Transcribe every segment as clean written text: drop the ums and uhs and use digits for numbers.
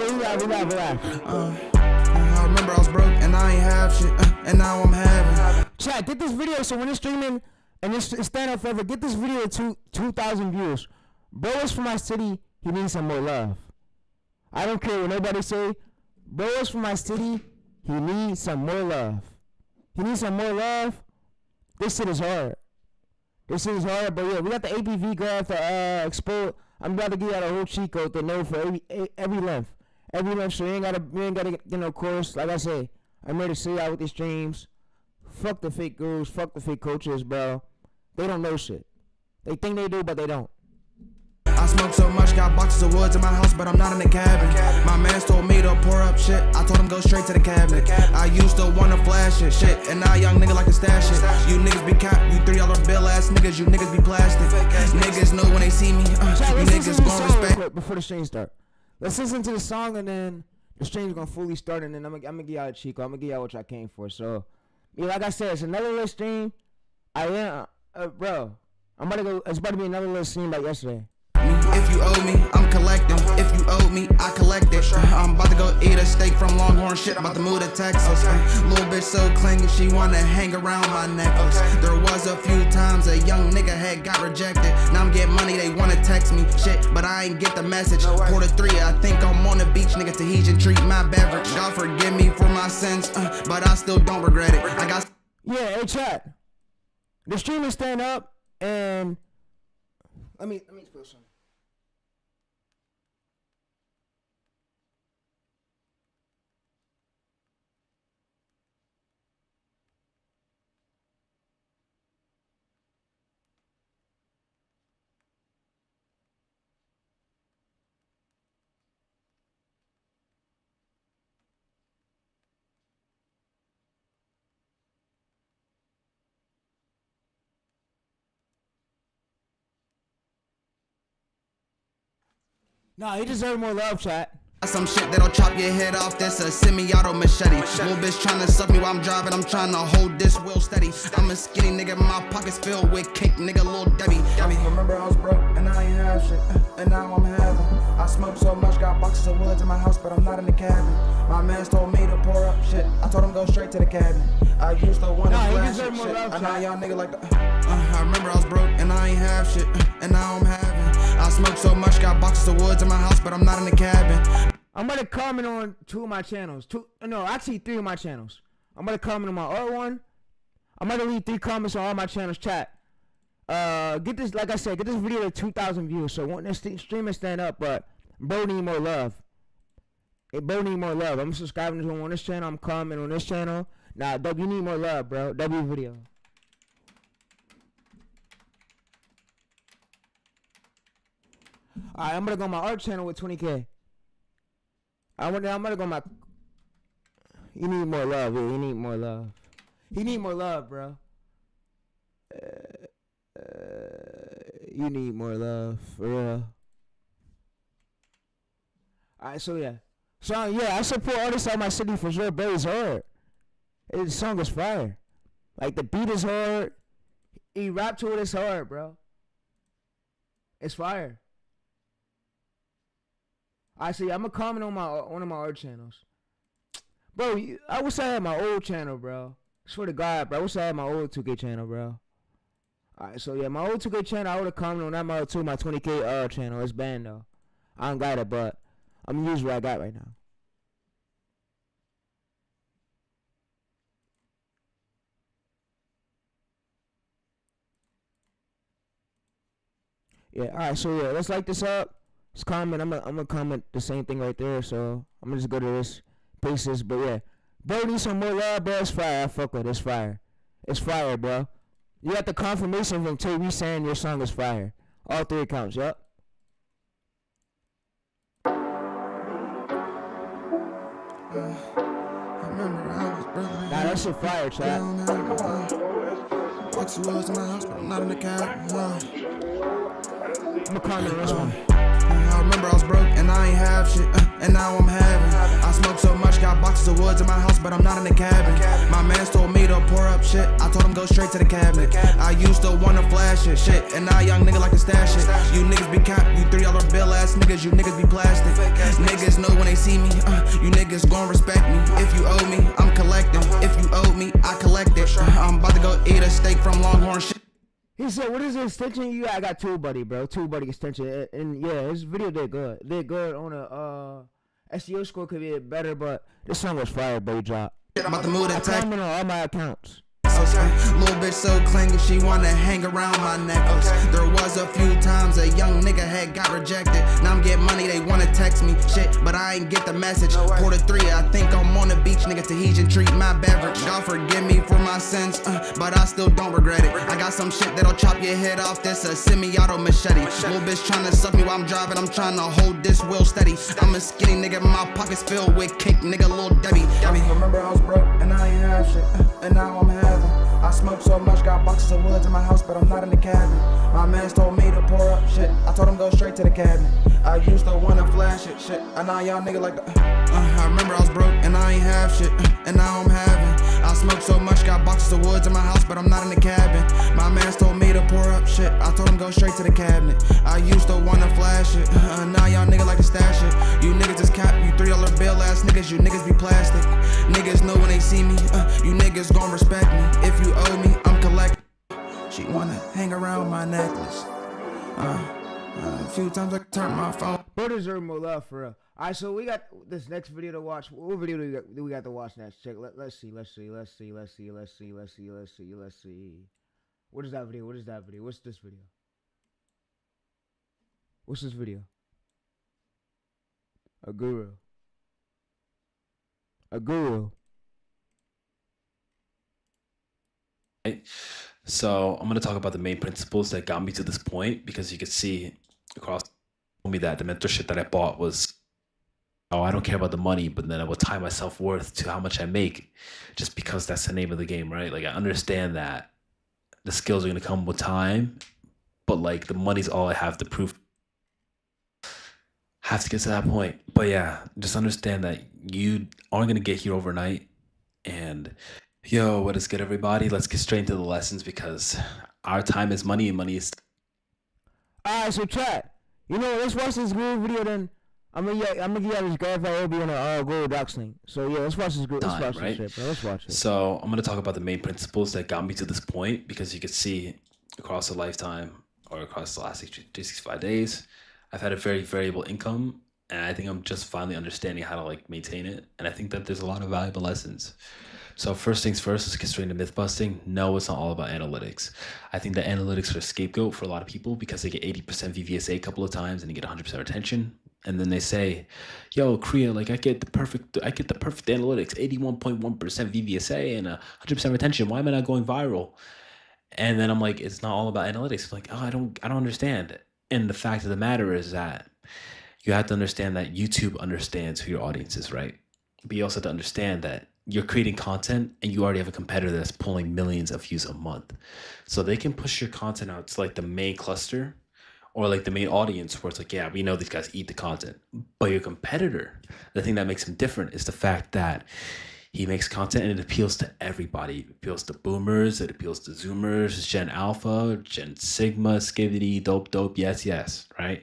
I remember I was broke and I ain't have shit, and now I'm having. Chat, get this video so when it's streaming and it's stand up forever, get this video to 2,000 views. Bro is from my city, he needs some more love. I don't care what nobody say. Bro is from my city, he needs some more love. He needs some more love. This shit is hard. This shit is hard, but yeah, we got the APV graph to export. I'm about to give out a whole cheat code to know for every length. Every length, so you ain't gotta get no course. Like I say, I'm ready to see out with these streams. Fuck the fake gurus, fuck the fake coaches, bro. They don't know shit. They think they do, but they don't. I smoke so much, got boxes of woods in my house, but I'm not in the cabin. My man told me to pour up shit, I told him go straight to the cabinet. I used to wanna flash it, shit, and now young nigga like to stash it. You niggas be cap, you $3 bill ass niggas, you niggas be plastic. Niggas know when they see me, you niggas gon' respect. Before the stream start, let's listen to the song and then the stream's gonna fully start, and then I'm gonna give y'all a cheat code. I'm gonna give y'all what y'all came for. So, yeah, like I said, it's another little stream. Bro, it's about to be another little stream like yesterday. If you owe me, I'm collecting. If you owe me, I collect it. I'm about to go eat a steak from Longhorn shit. About to move to Texas. Little bitch so clingy, she wanna hang around my necklace. There was a few times a young nigga had got rejected. Now I'm getting money, they wanna text me shit, but I ain't get the message. Quarter 3, I think I'm on the beach, nigga. Tahitian treat my beverage. God forgive me for my sins, but I still don't regret it. I got. Yeah, hey chat. The stream is staying up, and let me spill some. Nah, he deserves more love, chat. Some shit that'll chop your head off, this a semi-auto machete. Little bitch trying to suck me while I'm driving, I'm trying to hold this wheel steady. I'm a skinny nigga, my pockets filled with cake, nigga, little Debbie. Remember I was broke and I ain't have shit, and now I'm having. I smoke so much, got boxes of woods in my house, but I'm not in the cabin. My man told me to pour up shit, I told him go straight to the cabinet. I used to wanna flash shit, and now y'all nigga like I remember I was broke and I ain't have shit, and now I'm having. I smoke so much, got boxes of woods in my house, but I'm not in the cabin. I'm gonna comment on 2 of my channels. 3 of my channels. I'm gonna comment on my other one. I'm gonna leave 3 comments on all my channels. Chat. Get this, like I said, get this video to 2,000 views. So when this stream is stand up, but bro need more love. Bro need more love. I'm subscribing to him on this channel. I'm commenting on this channel. Nah, W need more love, bro. W video. Alright, I'm gonna go on my art channel with 20K. I'm gonna go my. You need more love, yeah. You need more love. He need more love, bro. You need more love, for real. Alright, so yeah. So yeah, I support artists out of my city for sure. Bro, it's hard. His song is fire. Like the beat is hard. He rap to it is hard, bro. It's fire. I see. I'm gonna comment on one of my art channels, bro. I wish I had my old channel, bro. Swear to God, bro. I wish I had my old 2K channel, bro. Alright, so yeah, my old 2K channel, I would have commented on that my 20K channel. It's banned though. I don't got it, but I'm gonna use what I got right now. Yeah. Alright, so yeah, let's like this up. Just comment. I'm gonna comment the same thing right there. So I'm gonna just go to this pieces. But yeah, bro needs some more love, bro. It's fire. I fuck with it. It's fire. It's fire, bro. You got the confirmation from TayReese saying your song is fire. All 3 accounts. Yup. Nah, that shit fire, chat. I'm gonna comment on this one. I remember I was broke and I ain't have shit, and now I'm having. I smoke so much, got boxes boxes of woods in my house, but I'm not in the cabin. My mans told me to pour up shit, I told him go straight to the cabinet. I used to wanna flash it, shit, and now young nigga like to stash it. You niggas be cap, you $3 bill ass niggas, you niggas be plastic. Niggas know when they see me, you niggas gon' respect me. If you owe me, I'm collecting. If you owe me, I collect it. I'm about to go eat a steak from Longhorn shit. He said, what is the extension you got? I got Tube Buddy, bro. Tube Buddy extension. And yeah, his video did good. Did good on a SEO score, could be better, but this song was fire, bro. Drop. I'm about to move and tag on all my accounts. Little bitch so clingy, she wanna hang around my necklace. There was a few times a young nigga had got rejected. Now I'm getting money, they wanna text me shit, but I ain't get the message. Pour the 3, I think I'm on the beach, nigga. Tahitian treat my beverage. God forgive me for my sins, but I still don't regret it. I got some shit that'll chop your head off. This a semi-auto machete. Little bitch tryna suck me while I'm driving. I'm tryna hold this wheel steady. I'm a skinny nigga, my pockets filled with cake, nigga. Lil Debbie. Remember I was broke and I ain't have shit, and now I'm having. I smoke so much, got boxes of woods in my house, but I'm not in the cabin. My mans told me to pour up shit, I told him go straight to the cabinet. I used to wanna flash it, shit, and now y'all nigga like I remember I was broke and I ain't have shit, and now I'm having. I smoke so much, got boxes of woods in my house, but I'm not in the cabin. My mans told me to pour up shit, I told him go straight to the cabinet. I used to wanna flash it, now y'all nigga like to stash it. You niggas is cap, you $3 bill ass niggas, you niggas be plastic. Niggas know when they see me, you niggas gon' respect me. If you owe me, I'm collecting. She wanna hang around my necklace. A few times I turned my phone. Bro deserve more love for real. Alright, so we got this next video to watch. What video do we got to watch next? Check. Let's see. What is that video? What's this video? What's this video? A guru. So I'm going to talk about the main principles that got me to this point, because you could see across me that the mentorship that I bought was, oh, I don't care about the money, but then I will tie my self-worth to how much I make, just because that's the name of the game, right? Like, I understand that the skills are going to come with time, but like the money's all I have to prove. Have to get to that point. But yeah, just understand that you aren't going to get here overnight. And yo, what is good, everybody? Let's get straight into the lessons, because our time is money and money is... Alright, so chat. Let's watch this guru video then. I'm gonna give you this graph APV AVD and a Google Docs link. So yeah, let's watch this group. Let's watch this shit, bro. Let's watch it. So I'm gonna talk about the main principles that got me to this point, because you can see across a lifetime or across the last 365 days, I've had a very variable income, and I think I'm just finally understanding how to like maintain it. And I think that there's a lot of valuable lessons. So first things first, let's get straight into myth busting. No, it's not all about analytics. I think that analytics are a scapegoat for a lot of people, because they get 80% VVSA a couple of times and they get 100% retention. And then they say, yo, Korea, like I get the perfect analytics, 81.1% VVSA and 100% retention. Why am I not going viral? And then I'm like, it's not all about analytics. I'm like, oh, I don't understand. And the fact of the matter is that you have to understand that YouTube understands who your audience is, right? But you also have to understand that you're creating content and you already have a competitor that's pulling millions of views a month. So they can push your content out to like the main cluster or like the main audience, where it's like, yeah, we know these guys eat the content. But your competitor, the thing that makes him different is the fact that he makes content and it appeals to everybody. It appeals to boomers, it appeals to zoomers, Gen Alpha, Gen Sigma, Skibbity, dope, yes, right?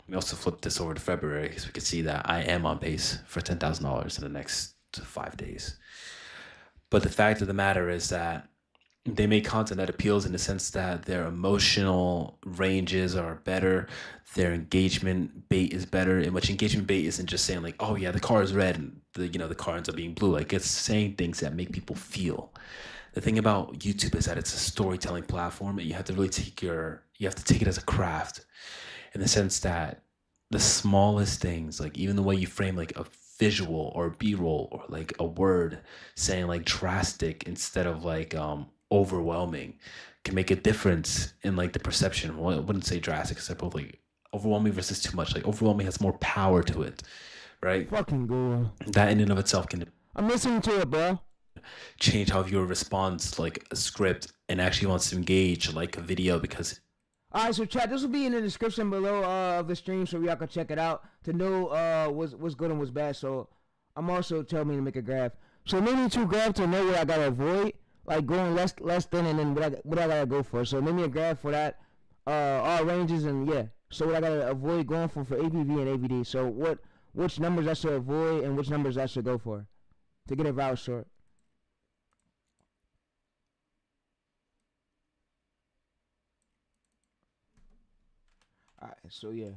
We also flipped this over to February, so we could see that I am on pace for $10,000 in the next 5 days. But the fact of the matter is that they make content that appeals in the sense that their emotional ranges are better, their engagement bait is better, in which engagement bait isn't just saying like, oh yeah, the car is red and the car ends up being blue. Like, it's saying things that make people feel. The thing about YouTube is that it's a storytelling platform, and you have to really take it as a craft, in the sense that the smallest things, like even the way you frame like a visual or B-roll or like a word saying like drastic instead of like overwhelming, can make a difference in like the perception. Well, I wouldn't say drastic, because they're both like overwhelming versus too much. Like overwhelming has more power to it, right? Fucking Google. That in and of itself can I'm listening to it, bro. change how a viewer responds to like a script and actually wants to engage like a video, because Alright, so chat, this will be in the description below of the stream, so y'all can check it out to know what's good and what's bad. So I'm also telling me to make a graph. So make me 2 graphs to know what I gotta avoid, like going less than, and then what I gotta go for. So make me a graph for that, all ranges, and yeah. So what I gotta avoid going for APV and AVD. So which numbers I should avoid and which numbers I should go for to get a viral short. Alright, so yeah.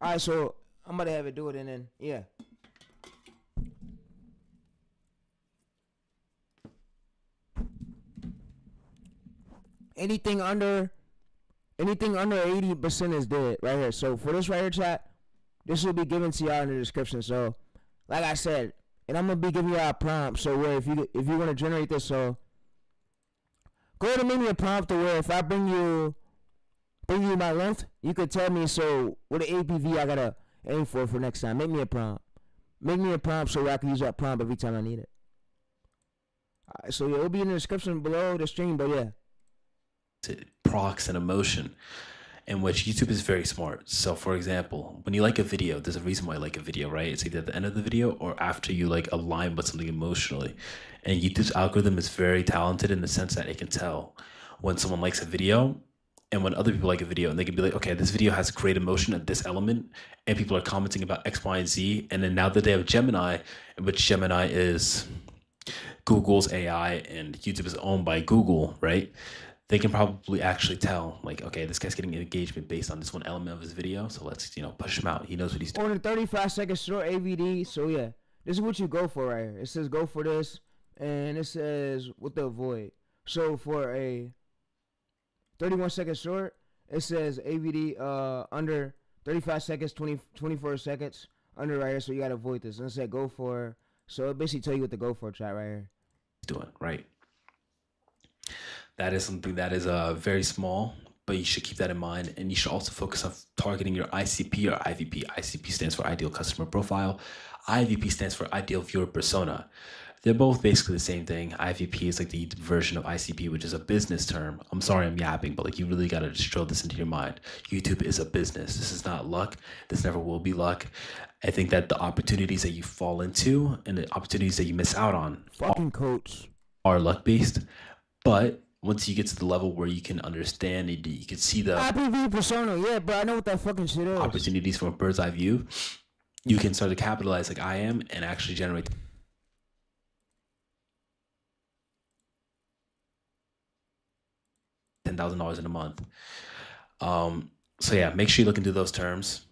Alright, so I'm about to have it do it, and then yeah. Anything under 80% is dead right here. So for this right here, chat, this will be given to y'all in the description. So like I said, and I'm gonna be giving y'all a prompt. So where if you want to generate this, so go ahead and make me a prompt to where if I bring you my length, you could tell me so what the APV I gotta aim for next time. Make me a prompt. Make me a prompt so I can use that prompt every time I need it. Alright, so yeah, it'll be in the description below the stream, but yeah. It procs an emotion, in which YouTube is very smart. So for example, when you like a video, there's a reason why I like a video, right? It's either at the end of the video or after you like align with something emotionally. And YouTube's algorithm is very talented in the sense that it can tell when someone likes a video and when other people like a video, and they can be like, okay, this video has great emotion at this element, and people are commenting about X, Y, and Z. And then now that they have Gemini, in which Gemini is Google's AI and YouTube is owned by Google, right? They can probably actually tell, like, okay, this guy's getting engagement based on this one element of his video, so let's, push him out. He knows what he's doing. On the 35-second short AVD, so yeah, this is what you go for right here. It says go for this, and it says what to avoid. So for a 31-second short, it says AVD under 35 seconds, 24 seconds, under right here, so you gotta avoid this. And it said go for, so it basically tell you what to go for, chat, right here. Doing, right? That is something that is very small, but you should keep that in mind. And you should also focus on targeting your ICP or IVP. ICP stands for Ideal Customer Profile. IVP stands for Ideal Viewer Persona. They're both basically the same thing. IVP is like the version of ICP, which is a business term. I'm sorry I'm yapping, but like you really got to just drill this into your mind. YouTube is a business. This is not luck. This never will be luck. I think that the opportunities that you fall into and the opportunities that you miss out on fucking coach are luck-based. But once you get to the level where you can understand it, you can see the APV persona, yeah, but I know what that fucking shit is. Opportunities from a bird's eye view, you can start to capitalize like I am and actually generate $10,000 in a month. So yeah, make sure you look into those terms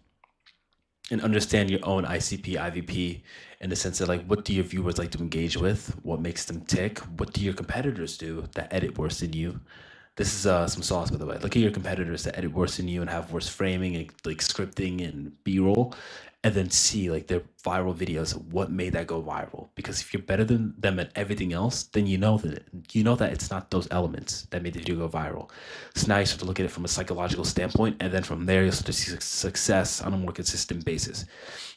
and understand your own ICP, IVP in the sense that like, what do your viewers like to engage with? What makes them tick? What do your competitors do that edit worse than you? This is some sauce, by the way. Look at your competitors that edit worse than you and have worse framing and like scripting and B-roll, and then see like their viral videos, what made that go viral. Because if you're better than them at everything else, then you know that it's not those elements that made the video go viral. So now you start to look at it from a psychological standpoint, and then from there you'll start to see success on a more consistent basis.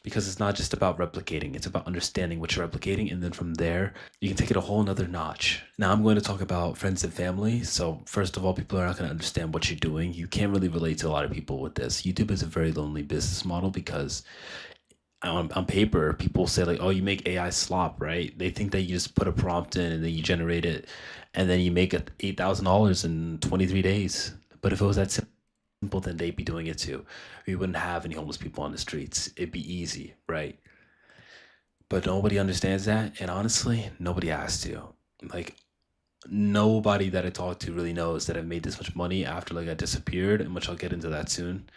Because it's not just about replicating, it's about understanding what you're replicating, and then from there you can take it a whole nother notch. Now I'm going to talk about friends and family. So first of all, people are not going to understand what you're doing. You can't really relate to a lot of people with this. YouTube is a very lonely business model because on paper, people say like, oh, you make AI slop, right? They think that you just put a prompt in and then you generate it and then you make $8,000 in 23 days. But if it was that simple, then they'd be doing it too. We wouldn't have any homeless people on the streets. It'd be easy, right? But nobody understands that. And honestly, nobody has to. Like, nobody that I talk to really knows that I made this much money after like I disappeared, and which I'll get into that soon.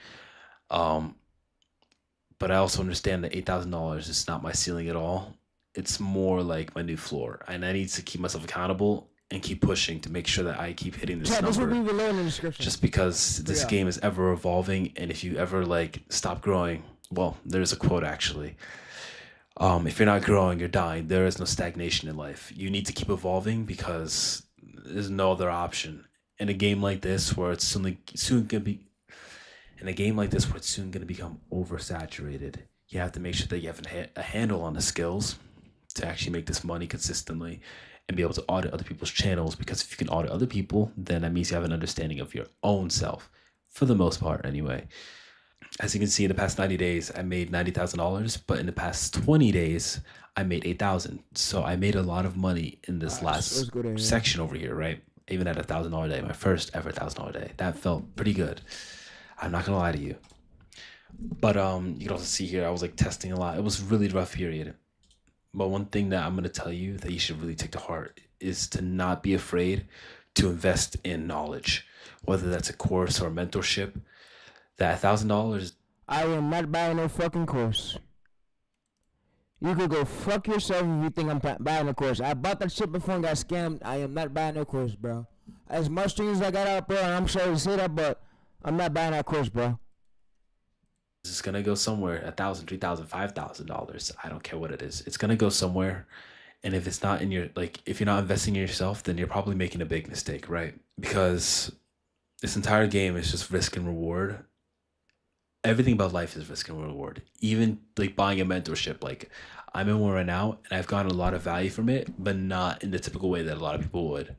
But I also understand that $8,000 is not my ceiling at all. It's more like my new floor. And I need to keep myself accountable and keep pushing to make sure that I keep hitting this number. This will be below in the description. Just because this game is ever evolving, and if you ever like stop growing, well, there's a quote actually. If you're not growing, you're dying. There is no stagnation in life. You need to keep evolving because there's no other option. In a game like this where it's soon gonna be become oversaturated, you have to make sure that you have a handle on the skills to actually make this money consistently and be able to audit other people's channels. Because if you can audit other people, then that means you have an understanding of your own self, for the most part anyway. As you can see, in the past 90 days, I made $90,000, but in the past 20 days, I made 8,000. So I made a lot of money in this Let's last go to here. section over here, right? Even at $1,000 a day, my first ever $1,000 a day. That felt pretty good. I'm not gonna lie to you. But you can also see here, I was like testing a lot. It was a really rough period. But one thing that I'm gonna tell you that you should really take to heart is to not be afraid to invest in knowledge, whether that's a course or mentorship. That $1,000. I am not buying no fucking course. You could go fuck yourself if you think I'm buying a course. I bought that shit before and got scammed. I am not buying no course, bro. As much streams as I got out, bro, and I'm sorry to say that, but I'm not buying that course, bro. It's gonna go somewhere, $1,000, $3,000, $5,000. I don't care what it is. It's gonna go somewhere. And if it's not in your, like, if you're not investing in yourself, then you're probably making a big mistake, right? Because this entire game is just risk and reward. Everything about life is risk and reward. Even like buying a mentorship, like I'm in one right now and I've gotten a lot of value from it, but not in the typical way that a lot of people would.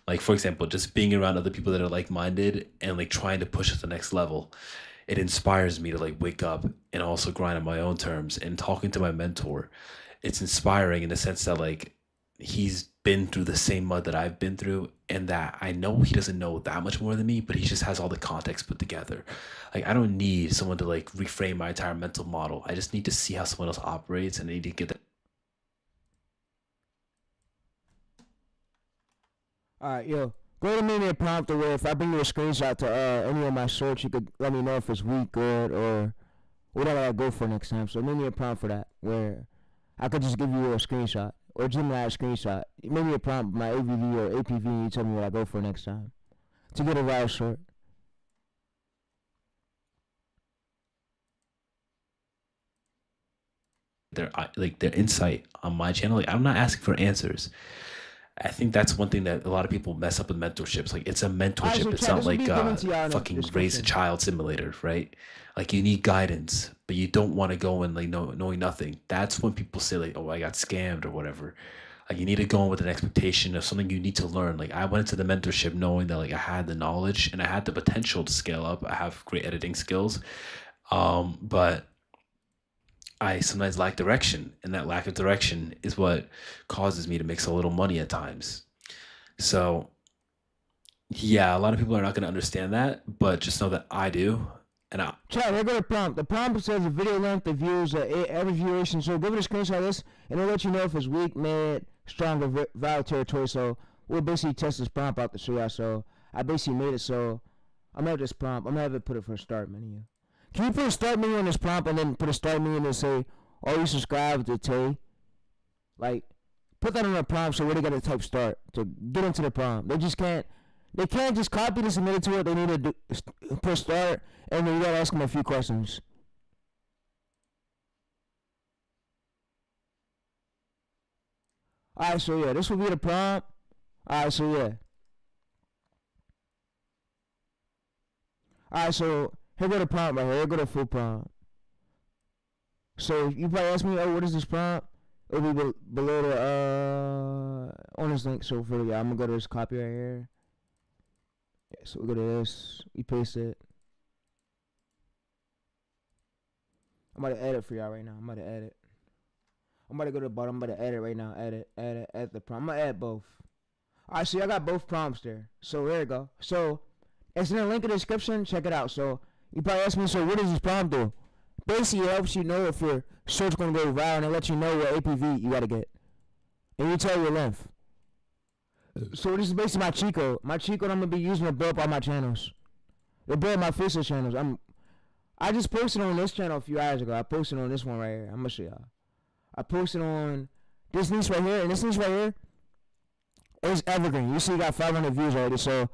Like, for example, just being around other people that are like-minded and like trying to push us to the next level. It inspires me to like wake up and also grind on my own terms. And talking to my mentor, it's inspiring in the sense that like he's been through the same mud that I've been through, and that I know he doesn't know that much more than me, but he just has all the context put together. Like, I don't need someone to like reframe my entire mental model. I just need to see how someone else operates, and I need to get that. All right, yo. Go ahead and make me a prompt where if I bring you a screenshot to any of my search, you could let me know if it's weak, good, or whatever I go for next time. So make me a prompt for that where I could just give you a screenshot or Gemini a screenshot. Make me a prompt, my AVD or APV, and you tell me what I go for next time to get a viral short. Their insight on my channel. Like, I'm not asking for answers. I think that's one thing that a lot of people mess up with mentorships. Like, it's a mentorship. so It's chat, not this will like be given to y'all in the fucking raise a description. child simulator, right? Like, you need guidance, but you don't want to go in like knowing nothing. That's when people say like, "Oh, I got scammed" or whatever. Like, you need to go in with an expectation of something you need to learn. Like, I went into the mentorship knowing that like I had the knowledge and I had the potential to scale up. I have great editing skills, but I sometimes lack direction, and that lack of direction is what causes me to make so little money at times. So, yeah, a lot of people are not going to understand that, but just know that I do. And Chat, here go the prompt. The prompt says the video length, the views, average duration. So give it a screenshot of this, and it'll let you know if it's weak, mid, strong, or viral territory. So we'll basically test this prompt out to show y'all. So I basically made it. So I'm gonna have this prompt. I'm gonna have it put it for a start menu. Can you put a start menu on this prompt and then put a start menu and say, "Are you subscribed to Tay?" Like, put that on the prompt so where they gotta type start to get into the prompt. They can't just copy this and submit it to it. They need to put start, and then you gotta ask them a few questions. Alright, so yeah, this will be the prompt. Alright, so yeah. Alright, so here go the prompt right here. Here go the full prompt. So you probably ask me, "Oh, what is this prompt?" It'll be below the on this link. So for I'm gonna go to this copy right here. Yeah, so we go to this. We paste it. I'm about to edit for y'all right now. I'm about to edit. I'm about to go to the bottom. I'm about to edit right now. Edit the prompt. I'm gonna add both. Alright, so I got both prompts there. So there you go. So it's in the link in the description. Check it out. So you probably ask me, "So what does this prompt do?" Basically, it helps you know if your search gonna go viral, and it lets you know what APV you gotta get, and you tell your length. So this is basically my cheat code. My cheat code I'm gonna be using to build up all my channels. To build my Facebook channels. I just posted on this channel a few hours ago. I posted on this one right here. I'm gonna show y'all. I posted on this niche right here, and this niche right here is evergreen. You see, you got 500 views already. So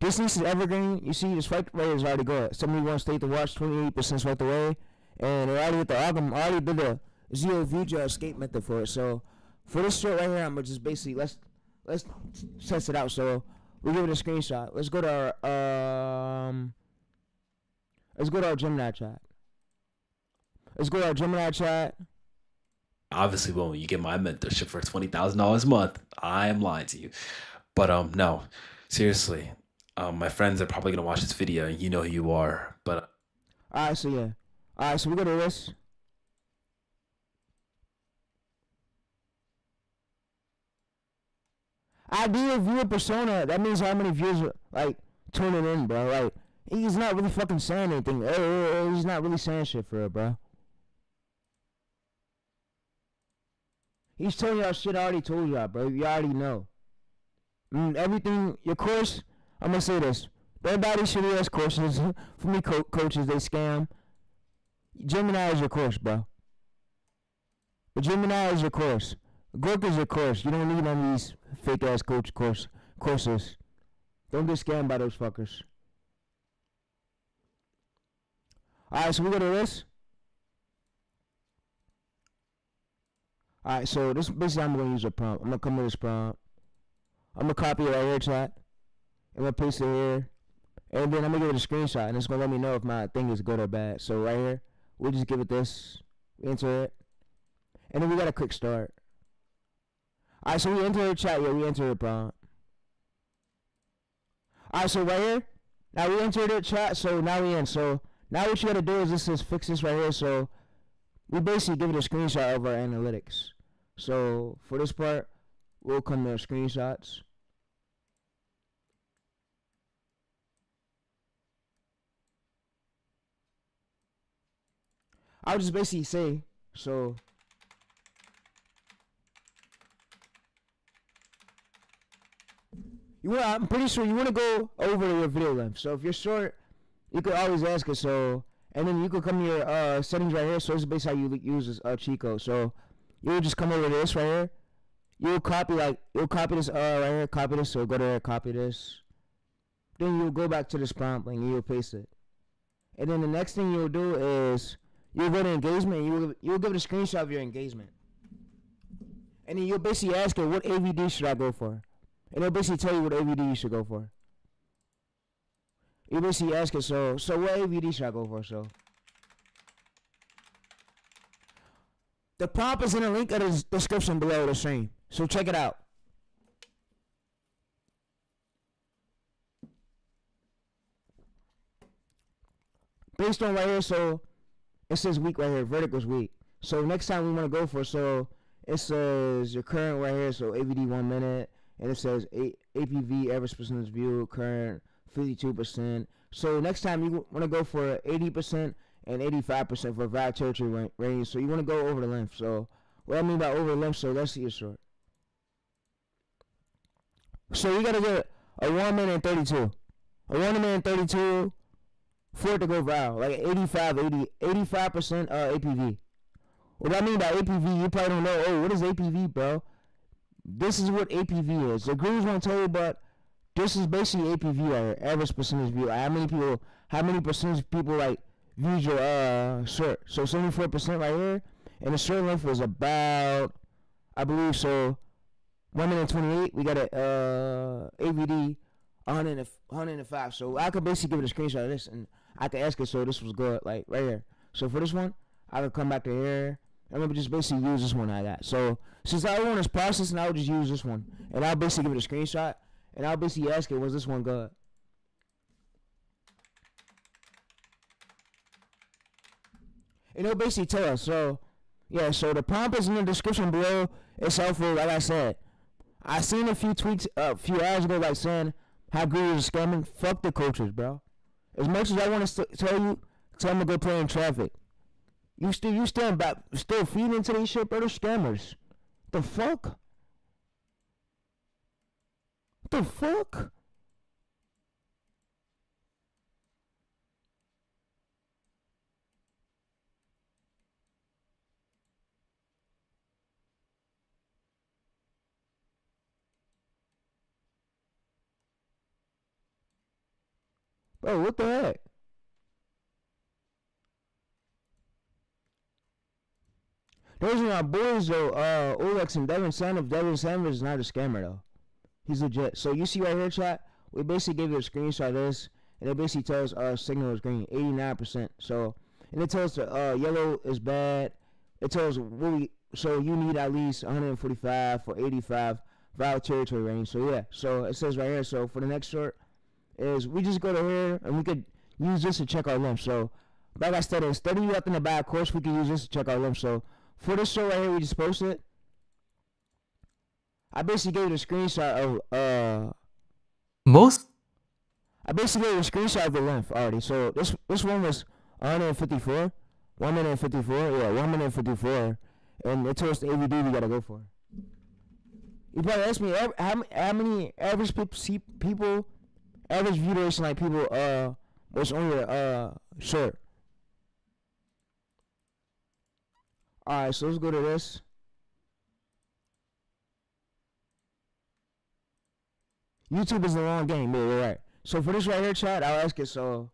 this niche is evergreen. You see, the swipe rate is already good. 71 state to watch, 28% swipe away, and I already hit the algorithm. I already did the zero view to escape method for it. So for this short right here, I'm gonna just basically let's test it out. So we give it a screenshot. Let's go to our Gemini chat. obviously, when you get my mentorship for $20,000 a month, I am lying to you. But no, seriously, my friends are probably gonna watch this video, and you know who you are. But Alright, so yeah. Alright, so we go to this. Ideal viewer persona, that means how many views are, like, tuning in, bro. Like, he's not really fucking saying anything. He's not really saying shit for it, bro. He's telling y'all shit I already told y'all, bro. You already know. Everything, your course, I'm gonna say this. Everybody should ask courses. For me, coaches, they scam. Gemini is your course, bro. But Gemini is your course. Grok is your course. You don't need none of these fake ass courses. Don't get scammed by those fuckers. Alright, so we go to this. Alright, so this basically I'm gonna use a prompt. I'm gonna come to this prompt. I'm gonna copy it right here, chat. I'm gonna paste it here. And then I'm gonna give it a screenshot and it's gonna let me know if my thing is good or bad. So right here, we'll just give it this. We enter it. And then we gotta click start. Alright, so we enter the chat, yeah, we enter the prompt. Alright, so right here, now we entered the chat, so now we in. So now what you gotta do is this is fix this right here. So we basically give it a screenshot of our analytics. So for this part, we'll come to screenshots. I'll just basically say, so I'm pretty sure you want to go over your video length. So if you're short, you could always ask it. So, and then you could come to your settings right here. So this is basically how you use this cheat code. So you would just come over to this right here. You'll copy this right here, copy this. So go to there, copy this. Then you'll go back to this prompt and you'll paste it. And then the next thing you'll do is you'll go to engagement. You'll give it a screenshot of your engagement. And then you'll basically ask it, what AVD should I go for? And it'll basically tell you what AVD you should go for. You basically ask it, so what AVD should I go for? So the prompt is in the link in the description below the stream. So check it out. Based on right here, so it says week right here, vertical's week. So next time we want to go for, so it says your current right here, so AVD 1 minute. And it says APV average percentage view current 52%. So next time you want to go for 80% and 85% for valid territory range. So you want to go over the length. So what I mean by over the length, so let's see it short. So you gotta get a 1 minute and 32. A 1 minute and 32 for it to go viral. Like 85% APV. What I mean by APV, you probably don't know. Oh, what is APV, bro? This is what APV is. The gurus won't tell you, but this is basically APV, or average percentage view. How many percentage of people like views your short? So 74% right here, and the short length was about, I believe, so 1 minute 28. We got a AVD 105. So I could basically give it a screenshot of this, and I could ask it. So this was good, like right here. So for this one, I could come back to here. I'm gonna just basically use this one I got. So since the other one is processing, I'll just use this one. And I'll basically give it a screenshot. And I'll basically ask it, was this one good? And it'll basically tell us. So yeah, so the prompt is in the description below. It's helpful, like I said. I seen a few tweets a few hours ago like saying how gurus are scamming. Fuck the coaches, bro. As much as I want to tell you, tell them to go play in traffic. You still feeding into these shit, bro. They're scammers. The fuck? The fuck? Bro, what the heck? Those are my boys though, Olex and Devin Sanders. Devin Sanders is not a scammer though. He's legit. So you see right here, chat, we basically gave you a screenshot of this, and it basically tells signal is green, 89%. So, and it tells yellow is bad. It tells so you need at least 145 for 85 valid territory range. So yeah, so it says right here, so for the next short is we just go to here and we could use this to check our length. So like I said, instead of you having to buy a course, we can use this to check our lymph. So for this show right here, we just posted. I basically gave you a screenshot of Most I basically gave you a screenshot of the lymph already. So this one was 154, 1 minute and 54, yeah, 1 minute and 54, and it told us the AVD we gotta go for. You probably asked me how many average people, average view duration like people was on your shirt. All right, so let's go to this. YouTube is a long game, yeah, you're right. So for this right here, chat, I'll ask it. So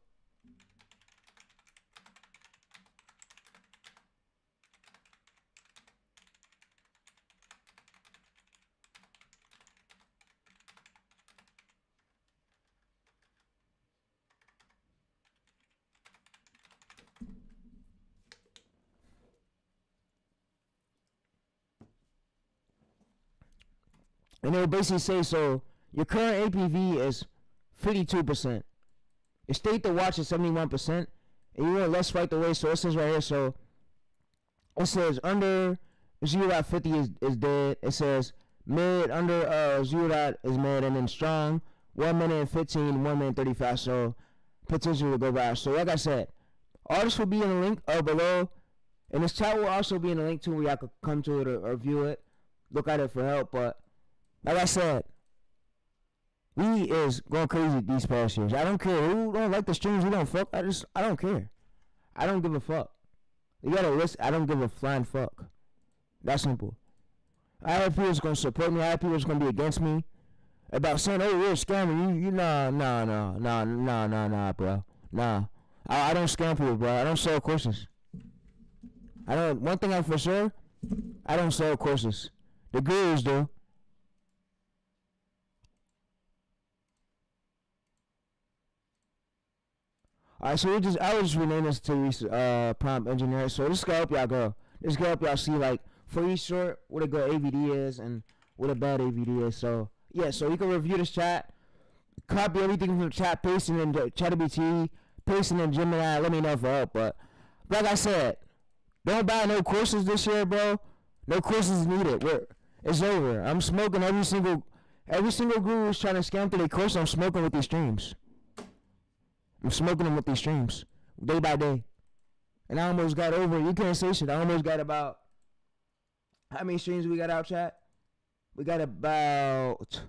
and it will basically say, so your current APV is 52%. Your state to watch is 71%. And you want less right away, so it says right here, so it says under 0.50 is dead. It says mid under 0 is mid, and then strong 1 minute and 15, 1 minute 35. So potential to go viral. So like I said, all this will be in the link below, and this chat will also be in the link too, where y'all could come to it or view it, look at it for help. But like I said, we is going crazy these past years. I don't care who don't like the streams, who don't fuck. I don't care. I don't give a fuck. You gotta listen. I don't give a flying fuck. That simple. I have people that's gonna support me. I have people that's gonna be against me about saying, "Oh, you're scamming." You nah, bro. Nah, I don't scam people, bro. I don't sell courses. I don't. One thing I'm for sure, I don't sell courses. The gurus do. Alright, so I was just rename this TayReese prompt engineer. So this is gonna help y'all go. This is gonna help y'all see, like, for each short what a good AVD is and what a bad AVD is. So yeah, so you can review this chat, copy everything from the chat, paste it in ChatGPT, paste it in Gemini. Let me know for help. But like I said, don't buy no courses this year, bro. No courses needed. It's over. I'm smoking every single guru who's trying to scam through their course. I'm smoking with these streams. I'm smoking them with these streams, day by day. And I almost got over, you can't say shit, I almost got about, how many streams we got out, chat? We got about,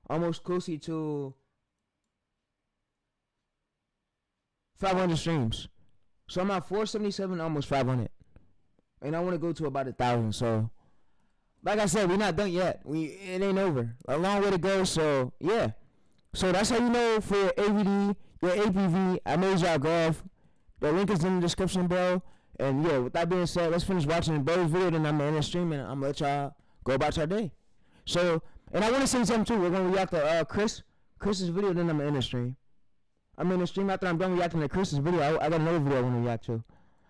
almost closely to 500 streams. So I'm at 477, almost 500. And I want to go to about 1,000, so. Like I said, we're not done yet. It ain't over. A long way to go, so, yeah. So that's how you know for your AVD, your APV. I made y'all graph. The link is in the description, bro. And yeah, with that being said, let's finish watching Bro's video, then I'm gonna end the stream and I'm gonna let y'all go about your day. So, and I wanna say something too. We're gonna react to Chris's video, then I'm gonna end the stream. I'm in the stream after I'm done reacting to Chris's video. I got another video I wanna react to.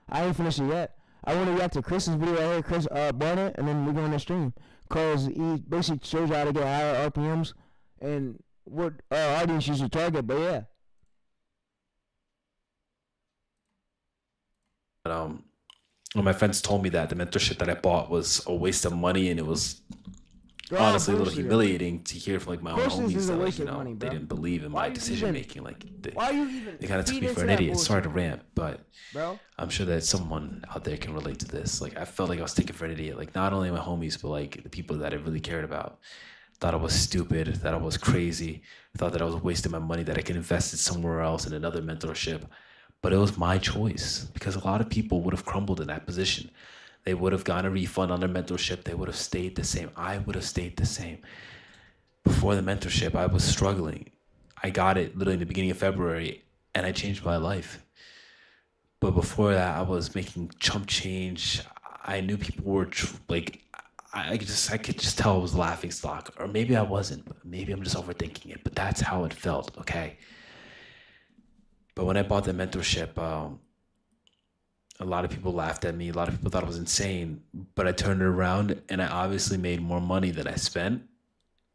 I ain't finished it yet. I wanna react to Chris's video right here, Chris Barnett, and then we're going to stream. Cause he basically shows you how to get higher RPMs and what audience you should target, but yeah. When my friends told me that the mentorship that I bought was a waste of money, and it was honestly a little humiliating to hear from like my own homies that, like, you know, money, they didn't believe in my decision making. Like they kind of took me for an idiot. Sorry to rant, but I'm sure that someone out there can relate to this. Like I felt like I was taken for an idiot. Like not only my homies, but like the people that I really cared about thought I was stupid, that I was crazy, thought that I was wasting my money, that I could invest it somewhere else in another mentorship. But it was my choice, because a lot of people would have crumbled in that position. They would have gotten a refund on their mentorship. They would have stayed the same. I would have stayed the same. Before the mentorship, I was struggling. I got it literally in the beginning of February, and I changed my life. But before that, I was making chump change. I knew people were like, I could just tell it was laughing stock. Or maybe I wasn't. But maybe I'm just overthinking it. But that's how it felt, okay? But when I bought the mentorship, a lot of people laughed at me. A lot of people thought it was insane. But I turned it around, and I obviously made more money than I spent.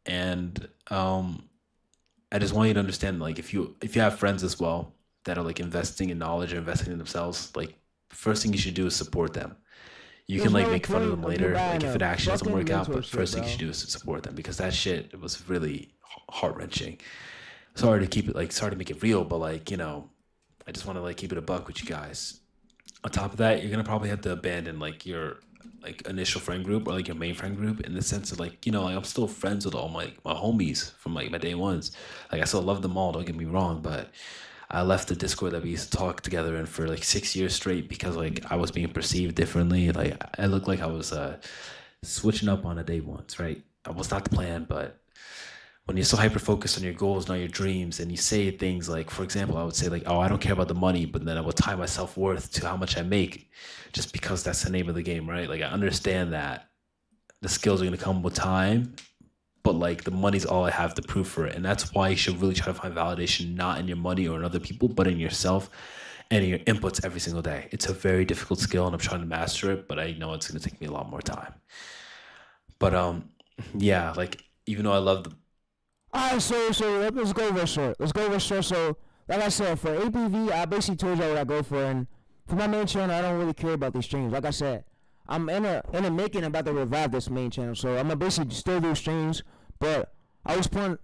And I just want you to understand, like, if you have friends as well that are like investing in knowledge or investing in themselves, like first thing you should do is support them. You can like make fun of them later, like if it actually doesn't work out, but first thing you should do is support them, because that shit, it was really heart-wrenching. Sorry to make it real, but like, you know, I just want to like keep it a buck with you guys. On top of that, you're gonna probably have to abandon like your like initial friend group or like your main friend group, in the sense of like, you know, like I'm still friends with all my homies from like my day ones. Like I still love them all, don't get me wrong, but I left the Discord that we used to talk together in for like 6 years straight because like I was being perceived differently. Like I looked like I was switching up on a day ones, right? I was not the plan, but when you're so hyper focused on your goals and on your dreams, and you say things like, for example, I would say like, oh, I don't care about the money, but then I would tie my self-worth to how much I make, just because that's the name of the game, right? Like I understand that the skills are going to come with time, but like the money's all I have to prove for it. And that's why you should really try to find validation, not in your money or in other people, but in yourself and in your inputs every single day. It's a very difficult skill and I'm trying to master it, but I know it's going to take me a lot more time. But yeah, like even though I love the... Alright, so let's go over short. So, like I said, for APV, I basically told y'all what I go for, and for my main channel, I don't really care about these streams. Like I said, I'm in a making about to revive this main channel, so I'm gonna basically still do streams, but I was putting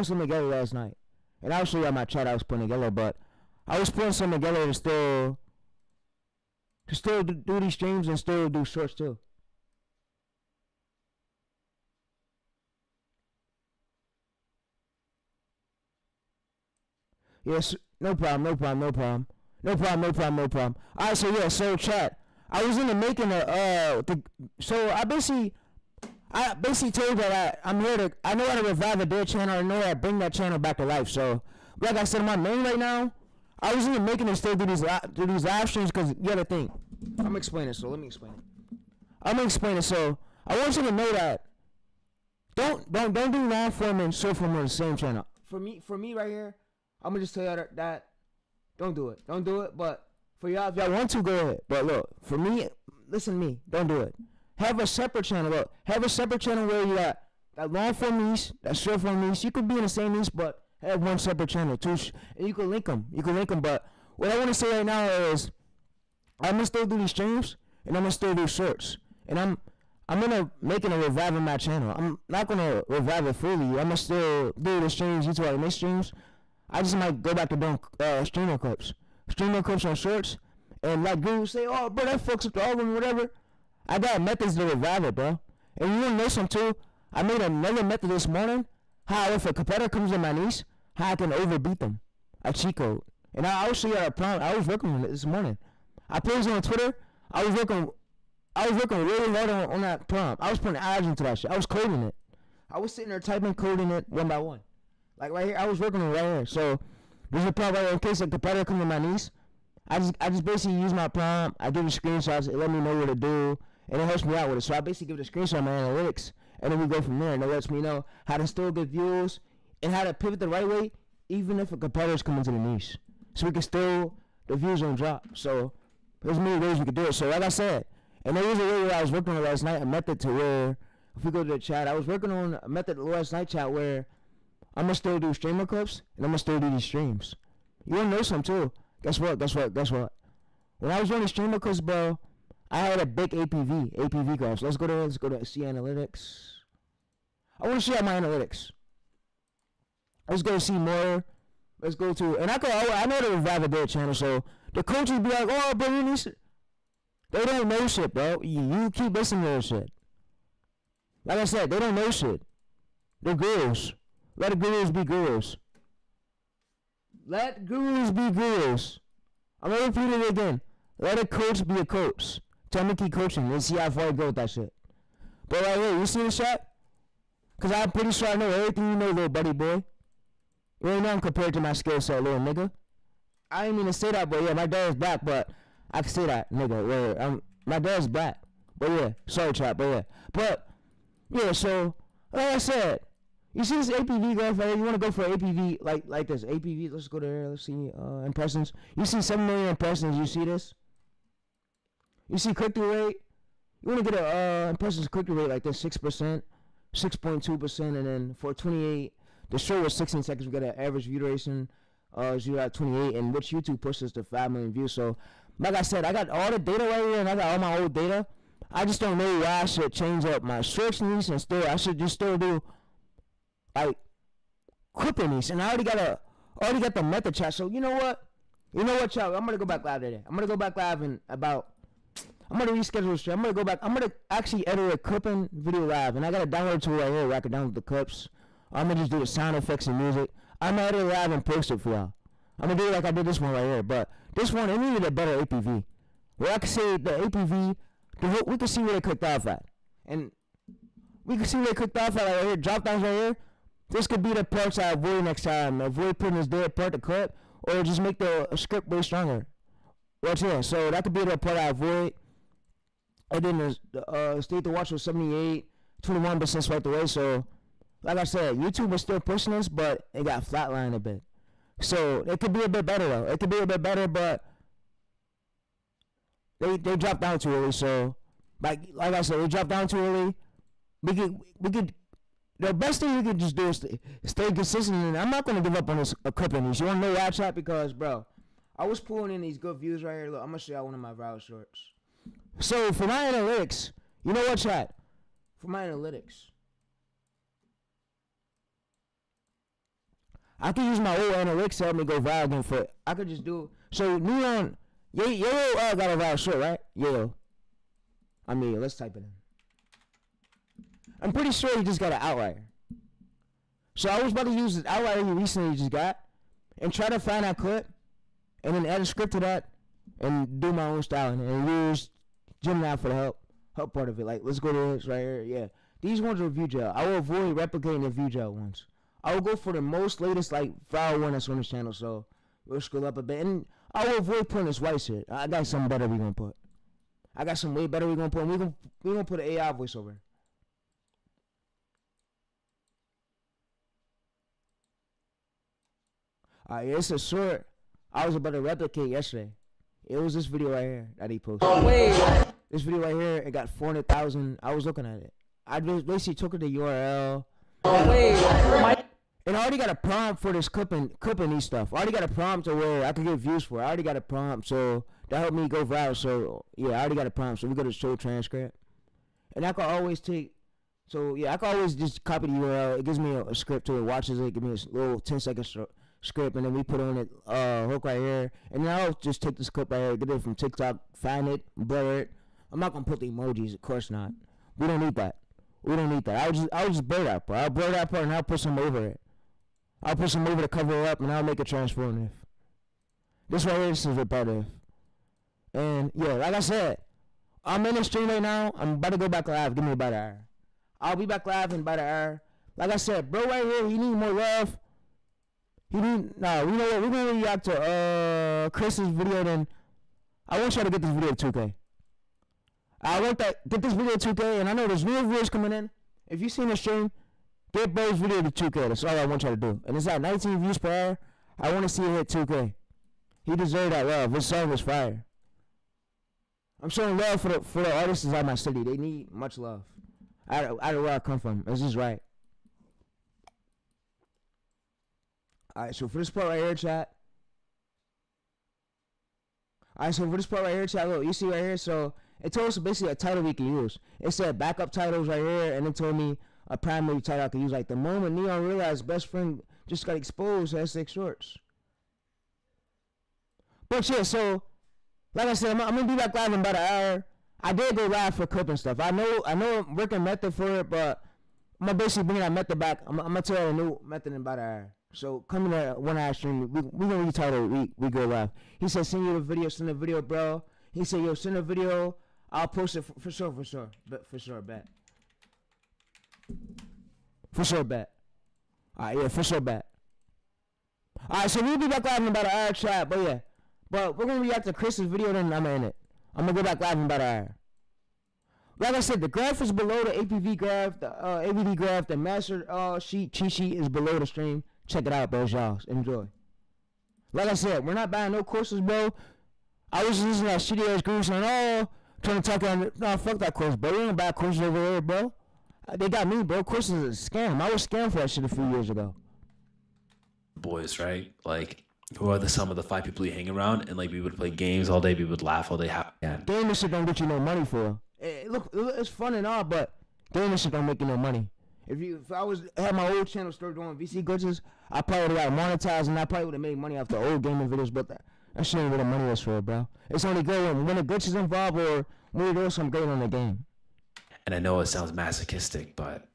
some together last night, and I'll show you on my chat I was putting together, but I was putting some together to still do these streams and still do shorts too. Yes, no problem. Alright, so yeah, so chat. I was in the making so I basically told that I'm here to, I know how to revive a dead channel, I know how to bring that channel back to life. So, like I said, my main right now, I was in the making to still do these live streams, because you gotta think. I'm gonna explain it, so let me explain it. So, I want you to know that don't do long form and short form on the same channel. For me right here, I'm gonna just tell y'all that don't do it. But for y'all, if y'all want to, go ahead. But look, for me, listen to me, don't do it. Have a separate channel. Look, have a separate channel where you got that long form niche, that short form niche. You could be in the same niche, but have one separate channel too, and you can link them. But what I want to say right now is, I'm gonna still do these streams, and I'm gonna still do shorts, and I'm gonna making a revive in my channel. I'm not gonna revive it fully. I'm gonna still do the streams. You two make streams. I just might go back to doing streamer clips on shorts, and like Guru say, oh bro, that fucks up the album, whatever. I got methods to revive it, bro. And you wanna know something too? I made another method this morning. How if a competitor comes in my niche, how I can overbeat them. A cheat code. And I'll show you a prompt. I was working on it this morning. I posted on Twitter. I was working really hard on that prompt. I was putting hours into that shit. I was coding it. I was sitting there typing, coding it one by one. Like right here, I was working on it right here. So there's a prompt right here in case a competitor comes to my niche. I just basically use my prompt. I give the screenshots. It let me know what to do, and it helps me out with it. So I basically give the screenshot of my analytics, and then we go from there. And it lets me know how to still get views and how to pivot the right way, even if a competitor's coming to the niche. So we can still, the views don't drop. So there's many ways we could do it. So like I said, and there was a way where I was working on last night, a method to where, if we go to the chat, I was working on a method last night chat where I'm going to still do streamer clips, and I'm going to still do these streams. You want to know something too? Guess what? When I was running streamer clips, bro, I had a big APV graphs. Let's go to see analytics. I want to show you my analytics. Let's go see more. Let's go to, and I know the Revive a Dead channel, so the coaches be like, oh, bro, you need shit. They don't know shit, bro. You keep listening to their shit. Like I said, they don't know shit. They're gurus. Let the gurus be gurus. Let gurus be gurus. I'm gonna repeat it again. Let a coach be a coach. Tell me keep coaching and see how far I go with that shit. But right here, you see the shot? Cause I'm pretty sure I know everything you know, little buddy boy. You ain't know I'm compared to my skill set, little nigga. I ain't mean to say that, but yeah, my dad's black, but I can say that, nigga. Yeah, my dad's black. But yeah, sorry, trap, but yeah. But, yeah, so, like I said, you see this APV graph right here? You want to go for APV like this. APV, let's go there, let's see, impressions. You see 7 million impressions, you see this? You see click-through rate? You want to get a impressions click-through rate like this, 6%, 6.2%, and then for 28, the show was 16 seconds, we got an average view duration 0 out of 28, and which YouTube pushes to 5 million views. So, like I said, I got all the data right here, and I got all my old data. I just don't know why I should change up my search niche and I should just still do like clipping niche. And I already got the method chat. So you know what, y'all? I'm gonna go back live today. I'm gonna go back live in about. I'm gonna reschedule the stream. I'm gonna go back. I'm gonna actually edit a clipping video live, and I got a download tool right here where I can download the clips. I'm gonna just do the sound effects and music. I'm gonna edit it live and post it for y'all. I'm gonna do it like I did this one right here, but this one, it needed a better APV. Where I can say the APV, we can see where they clicked off at. And we can see where they clicked off at right here, drop downs right here. This could be the parts I avoid next time. Avoid putting this dead part to clip, or just make the script way stronger. Watch here. So that could be the part I avoid. And then the state to watch was 78, 21% swiped away. So, like I said, YouTube was still pushing this, but it got flatlined a bit. So it could be a bit better though. It could be a bit better, but they dropped down too early. So, like I said, they dropped down too early. We could. The best thing we could just do is stay consistent. And I'm not gonna give up on this clipping niche. You wanna know why, chat? Because bro, I was pulling in these good views right here. Look, I'm gonna show y'all one of my viral shorts. So for my analytics, you know what, chat? For my analytics, I can use my old analytics to help me go viral again. I could just do so. Neon, yo, got a viral short, right? Yo, I mean, let's type it in. I'm pretty sure he just got an outlier. So I was about to use the outlier he recently just got and try to find that clip and then add a script to that and do my own styling and use Gemini for the help part of it. Like, let's go to this right here. Yeah, these ones are view gel. I will avoid replicating the view gel ones. I will go for the most latest like viral one that's on this channel. So we'll scroll up a bit and I will avoid putting this white shit. I got something better we gonna put. I got some way better we gonna put. We gonna put an AI voiceover. It's a short I was about to replicate yesterday. It was this video right here that he posted. Oh, wait. This video right here, it got 400,000. I was looking at it. I just basically took it to URL. Oh, wait. And I already got a prompt for this clipping these stuff. I already got a prompt to where I could get views for it. I already got a prompt, so that helped me go viral. So, yeah, I already got a prompt. So we go to show transcript. And I can always take, so, yeah, I can always just copy the URL. It gives me a script to it, watches it, give me a little 10-second script, and then we put on it hook right here, and then I'll just take this clip right here, get it from TikTok, find it, blur it. I'm not gonna put the emojis, of course not. We don't need that. I'll just blur that part. I'll blur that part and I'll put some over it. I'll put some over to cover it up, and I'll make it transformative. This right here, this is repetitive. And yeah, like I said, I'm in the stream right now. I'm about to go back live. Give me about an hour. I'll be back live in about an hour. Like I said, bro, right here, he need more love. You know what? We're gonna react to Chris's video. Then I want y'all to get this video to 2K. I want get this video to 2K, and I know there's new viewers coming in. If you seen the stream, get bro's video to 2K. That's all I want y'all to do. And it's at 19 views per hour. I want to see it hit 2K. He deserved that love. His song was fire. I'm showing love for the artists out of my city. They need much love. Out of where I come from. This is right. Alright, so for this part right here, chat. Look, you see right here, so it told us basically a title we can use. It said backup titles right here, and it told me a primary title I could use. Like, the moment Neon realized best friend just got exposed as 6 shorts. But yeah, so, like I said, I'm gonna be back live in about an hour. I did go live for clipping stuff. I know I'm working method for it, but I'm gonna basically bring that method back. I'm gonna tell you a new method in about an hour. So coming to 1 hour stream, we gonna retitle we go live. He said send you the video, send the video, bro. He said yo send the video, I'll post it for sure, bet. Alright, yeah, for sure, bet. Alright, so we'll be back live in about an hour, chat. But yeah, but we're gonna react to Chris's video, then I'm in it. I'm gonna go back live in about an hour. Like I said, the graph is below the APV graph, the AVD graph, the master cheat sheet is below the stream. Check it out, bro, y'all. Enjoy. Like I said, we're not buying no courses, bro. I was listening to that shitty ass group saying, oh, trying to talk on, no, fuck that course, bro. We don't buy courses over there, bro. They got me, bro. Courses is a scam. I was scammed for that shit a few years ago. Boys, right? Like, who are the sum of the 5 people you hang around, and like we would play games all day, we would laugh all day. Gaming shit don't get you no money for. Look, it's fun and all, but gaming shit don't make you no money. If I had my old channel started doing VC glitches, I probably would have got monetized, and I probably would have made money off the old gaming videos. But that shit ain't where the money is for, bro. It's only good when the glitch is involved or when you're doing some great on the game. And I know it sounds masochistic, but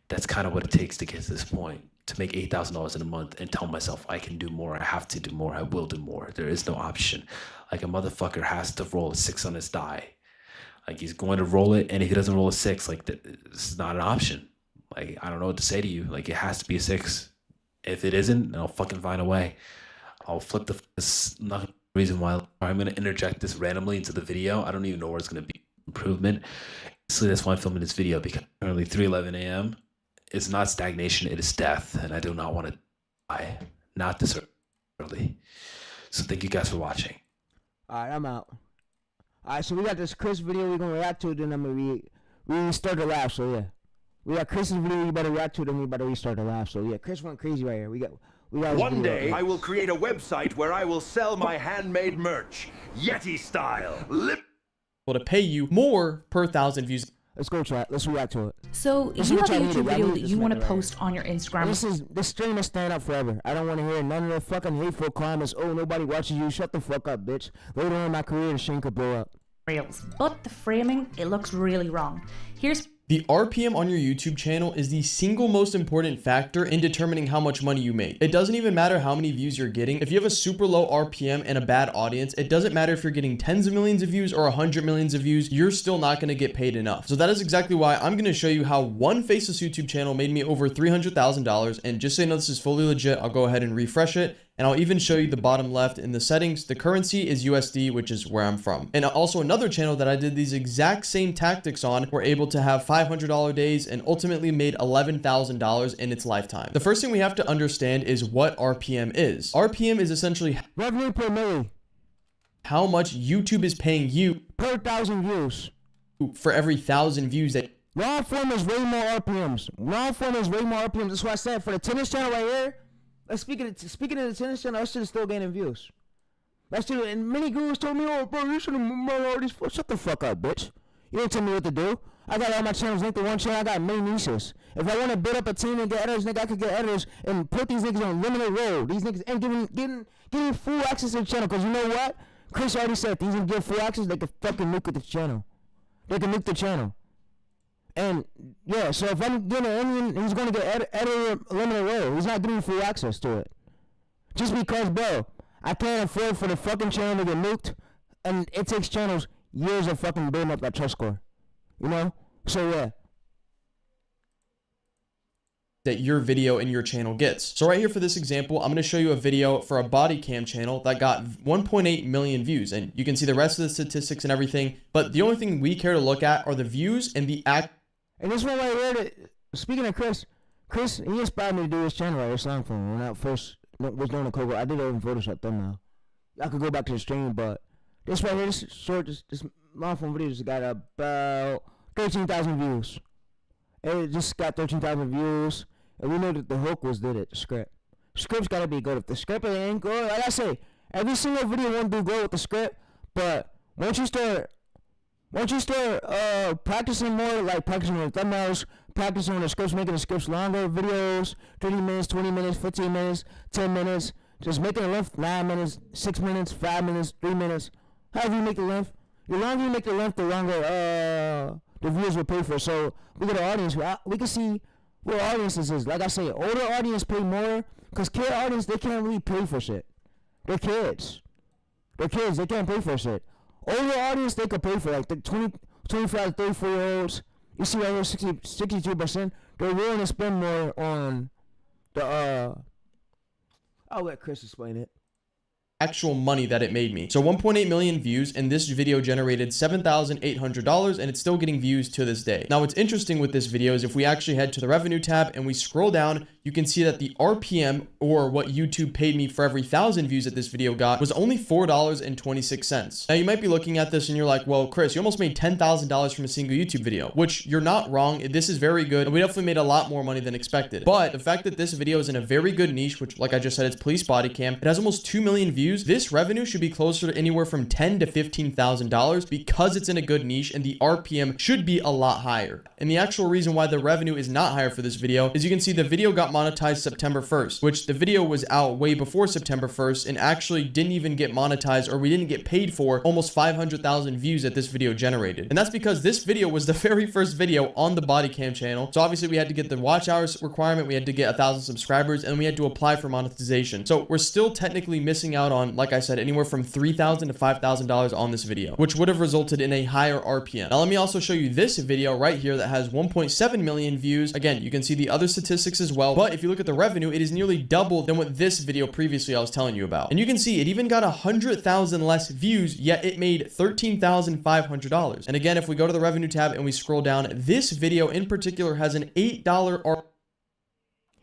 that's kind of what it takes to get to this point. To make $8,000 in a month and tell myself I can do more, I have to do more, I will do more. There is no option. Like a motherfucker has to roll a 6 on his die. Like he's going to roll it, and if he doesn't roll a 6, like this is not an option. Like I don't know what to say to you. Like it has to be a 6. If it isn't, then I'll fucking find a way. I'll flip the. This not the reason why I'm gonna interject this randomly into the video. I don't even know where it's gonna be improvement. So that's why I'm filming this video, because currently 3:11 a.m. It's not stagnation, it is death, and I do not want to die. Not this early. So thank you guys for watching. Alright, I'm out. Alright, so we got this Chris video we're gonna react to, then I'm gonna restart the live, so yeah. We got Chris's video you better react to, then we better restart the live. So yeah, Chris went crazy right here. We got One day I will create a website where I will sell my handmade merch, Yeti style. To pay you more per 1,000 views. Let's go chat. Let's react to it. So you have a YouTube video that you want to post on your Instagram. This stream is staying up forever. I don't want to hear none of the fucking hateful comments. Oh, nobody watches you. Shut the fuck up, bitch. Later on in my career, the shit could blow up. Reels, but the framing, it looks really wrong. The RPM on your YouTube channel is the single most important factor in determining how much money you make. It doesn't even matter how many views you're getting. If you have a super low RPM and a bad audience, it doesn't matter if you're getting tens of millions of views or 100 millions of views, you're still not going to get paid enough. So that is exactly why I'm going to show you how one faceless YouTube channel made me over $300,000. And just so you know this is fully legit, I'll go ahead and refresh it. And I'll even show you the bottom left in the settings. The currency is USD, which is where I'm from. And also another channel that I did these exact same tactics on were able to have $500 days and ultimately made $11,000 in its lifetime. The first thing we have to understand is what RPM is. RPM is essentially revenue per milli. How much YouTube is paying you per 1,000 views. For every 1,000 views that long form is way more RPMs. Long form is way more RPMs. That's why I said for the tennis channel right here. Speaking of the tennis channel, that shit is still gaining views. That shit, and many gurus told me, oh, bro, you should have made all these. Shut the fuck up, bitch. You don't tell me what to do. I got all my channels linked to one channel. I got many niches. If I want to build up a team and get editors, nigga, I could get editors and put these niggas on limited role. These niggas and giving full access to the channel. Because you know what? Chris already said these niggas give full access, they could fucking nuke the channel. They can nuke the channel. And yeah, so if I'm getting an Indian, he's gonna get editor limited role. He's not getting full access to it. Just because, bro, I can't afford for the fucking channel to get nuked, and it takes channels years of fucking building up that trust score. You know? So yeah. That your video and your channel gets. So right here for this example, I'm going to show you a video for a body cam channel that got 1.8 million views, and you can see the rest of the statistics and everything, but the only thing we care to look at are the views and the And this one right here, speaking of Chris, he inspired me to do his channel right here, song for him when I first was doing the cover. I did it in Photoshop thumbnail. I could go back to the stream, but this right here, this long form video just got about 13,000 views. It just got 13,000 views, and we know that the hook was did it, the script. Script's gotta be good. If the script ain't good, like I say, every single video won't do good with the script, but once you start practicing more, like practicing with thumbnails, practicing on the scripts, making the scripts longer, videos, 30 minutes, 20 minutes, 15 minutes, 10 minutes, just making the length 9 minutes, 6 minutes, 5 minutes, 3 minutes, however you make the length. The longer you make the length, the longer the viewers will pay for it. So we got an audience, we can see what audiences is. Like I say, older audience pay more, because kid audience, they can't really pay for shit. They're kids, they can't pay for shit. Older audience, they could pay for, like the 25 to 34-year-olds. You see right here, 62%. They're willing to spend more on the, I'll let Chris explain it. actual money that it made me. So 1.8 million views, and this video generated $7,800, and it's still getting views to this day. Now, what's interesting with this video is if we actually head to the revenue tab and we scroll down, you can see that the RPM, or what YouTube paid me for every 1,000 views that this video got, was only $4.26. Now, you might be looking at this and you're like, well, Chris, you almost made $10,000 from a single YouTube video, which you're not wrong. This is very good. And we definitely made a lot more money than expected. But the fact that this video is in a very good niche, which, like I just said, it's police body cam, it has almost 2 million views. This revenue should be closer to anywhere from $10,000 to $15,000 because it's in a good niche, and the RPM should be a lot higher. And the actual reason why the revenue is not higher for this video is you can see the video got monetized September 1st, which the video was out way before September 1st and actually didn't even get monetized, or we didn't get paid for almost 500,000 views that this video generated. And that's because this video was the very first video on the body cam channel. So obviously we had to get the watch hours requirement, we had to get 1,000 subscribers, and we had to apply for monetization. So we're still technically missing out on, like I said, anywhere from $3,000 to $5,000 on this video, which would have resulted in a higher RPM. Now let me also show you this video right here that has 1.7 million views. Again, you can see the other statistics as well, but if you look at the revenue, it is nearly double than what this video previously I was telling you about. And you can see it even got 100,000 less views, yet it made $13,500. And again, if we go to the revenue tab and we scroll down, this video in particular has an $8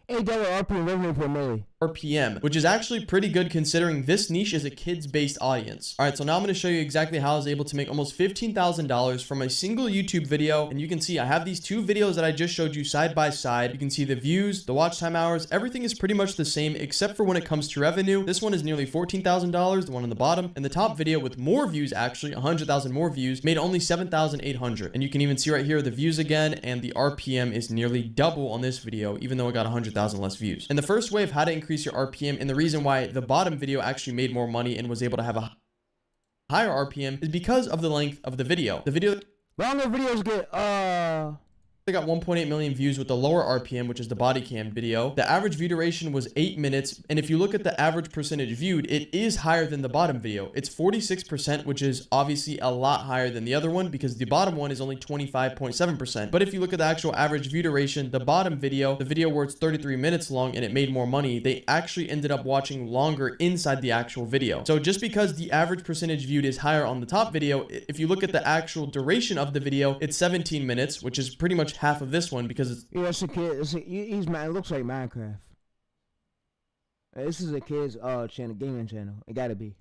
RPM revenue per milli. RPM, which is actually pretty good considering this niche is a kids-based audience. All right, so now I'm going to show you exactly how I was able to make almost $15,000 from a single YouTube video. And you can see I have these two videos that I just showed you side by side. You can see the views, the watch time hours, everything is pretty much the same except for when it comes to revenue. This one is nearly $14,000, the one on the bottom, and the top video with more views, actually 100,000 more views, made only $7,800. And you can even see right here the views again, and the RPM is nearly double on this video, even though it got 100,000 less views. And the first way of how to increase your RPM, and the reason why the bottom video actually made more money and was able to have a higher RPM, is because of the length of the video. The video longer videos get they got 1.8 million views with the lower RPM, which is the body cam video. The average view duration was 8 minutes. And if you look at the average percentage viewed, it is higher than the bottom video. It's 46%, which is obviously a lot higher than the other one because the bottom one is only 25.7%. But if you look at the actual average view duration, the bottom video, the video where it's 33 minutes long and it made more money, they actually ended up watching longer inside the actual video. So just because the average percentage viewed is higher on the top video, if you look at the actual duration of the video, it's 17 minutes, which is pretty much half of this one because it's it's a kid. He's man. It looks like Minecraft. This is a kid's channel, gaming channel. It gotta be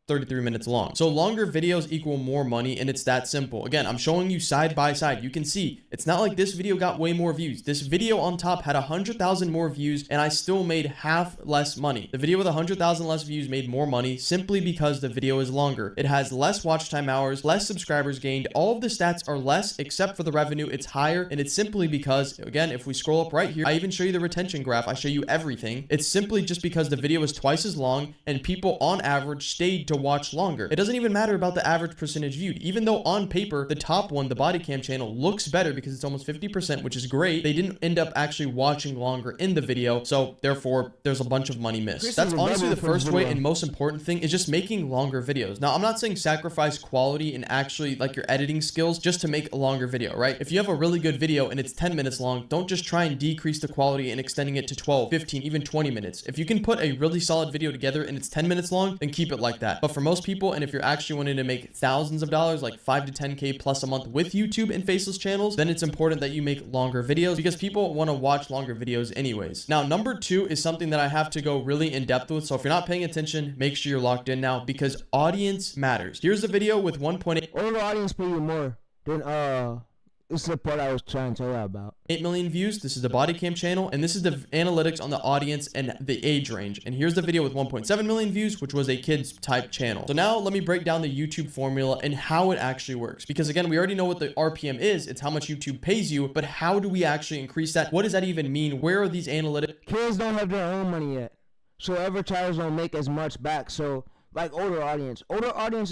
33 minutes long. So longer videos equal more money, and it's that simple. Again, I'm showing you side by side. You can see it's not like this video got way more views. This video on top had 100,000 more views, and I still made half less money. The video with 100,000 less views made more money simply because the video is longer. It has less watch time hours, less subscribers gained. All of the stats are less except for the revenue. It's higher, and it's simply because, again, if we scroll up right here, I even show you the retention graph. I show you everything. It's simply just because the video is twice as long, and people on average stayed to watch longer. It doesn't even matter about the average percentage viewed, even though on paper the top one, the body cam channel, looks better because it's almost 50%, which is great. They didn't end up actually watching longer in the video, so therefore there's a bunch of money missed. That's honestly the first way and most important thing, is just making longer videos. Now, I'm not saying sacrifice quality and actually like your editing skills just to make a longer video, right? If you have a really good video and it's 10 minutes long, don't just try and decrease the quality and extending it to 12, 15, even 20 minutes. If you can put a really solid video together and it's 10 minutes long, then keep it like that. But for most people, and if you're actually wanting to make thousands of dollars, like 5 to 10K plus a month with YouTube and faceless channels, then it's important that you make longer videos because people want to watch longer videos anyways. Now, number 2 is something that I have to go really in depth with. So if you're not paying attention, make sure you're locked in now because audience matters. Here's the video with 1.8. All the audience pay you more than this is the part I was trying to tell you about. 8 million views. This is the body cam channel, and this is the analytics on the audience and the age range. And here's the video with 1.7 million views, which was a kids type channel. So now let me break down the YouTube formula and how it actually works. Because again, we already know what the RPM is. It's how much YouTube pays you, but how do we actually increase that? What does that even mean? Where are these analytics? Kids don't have their own money yet, so advertisers don't make as much back. So like older audience,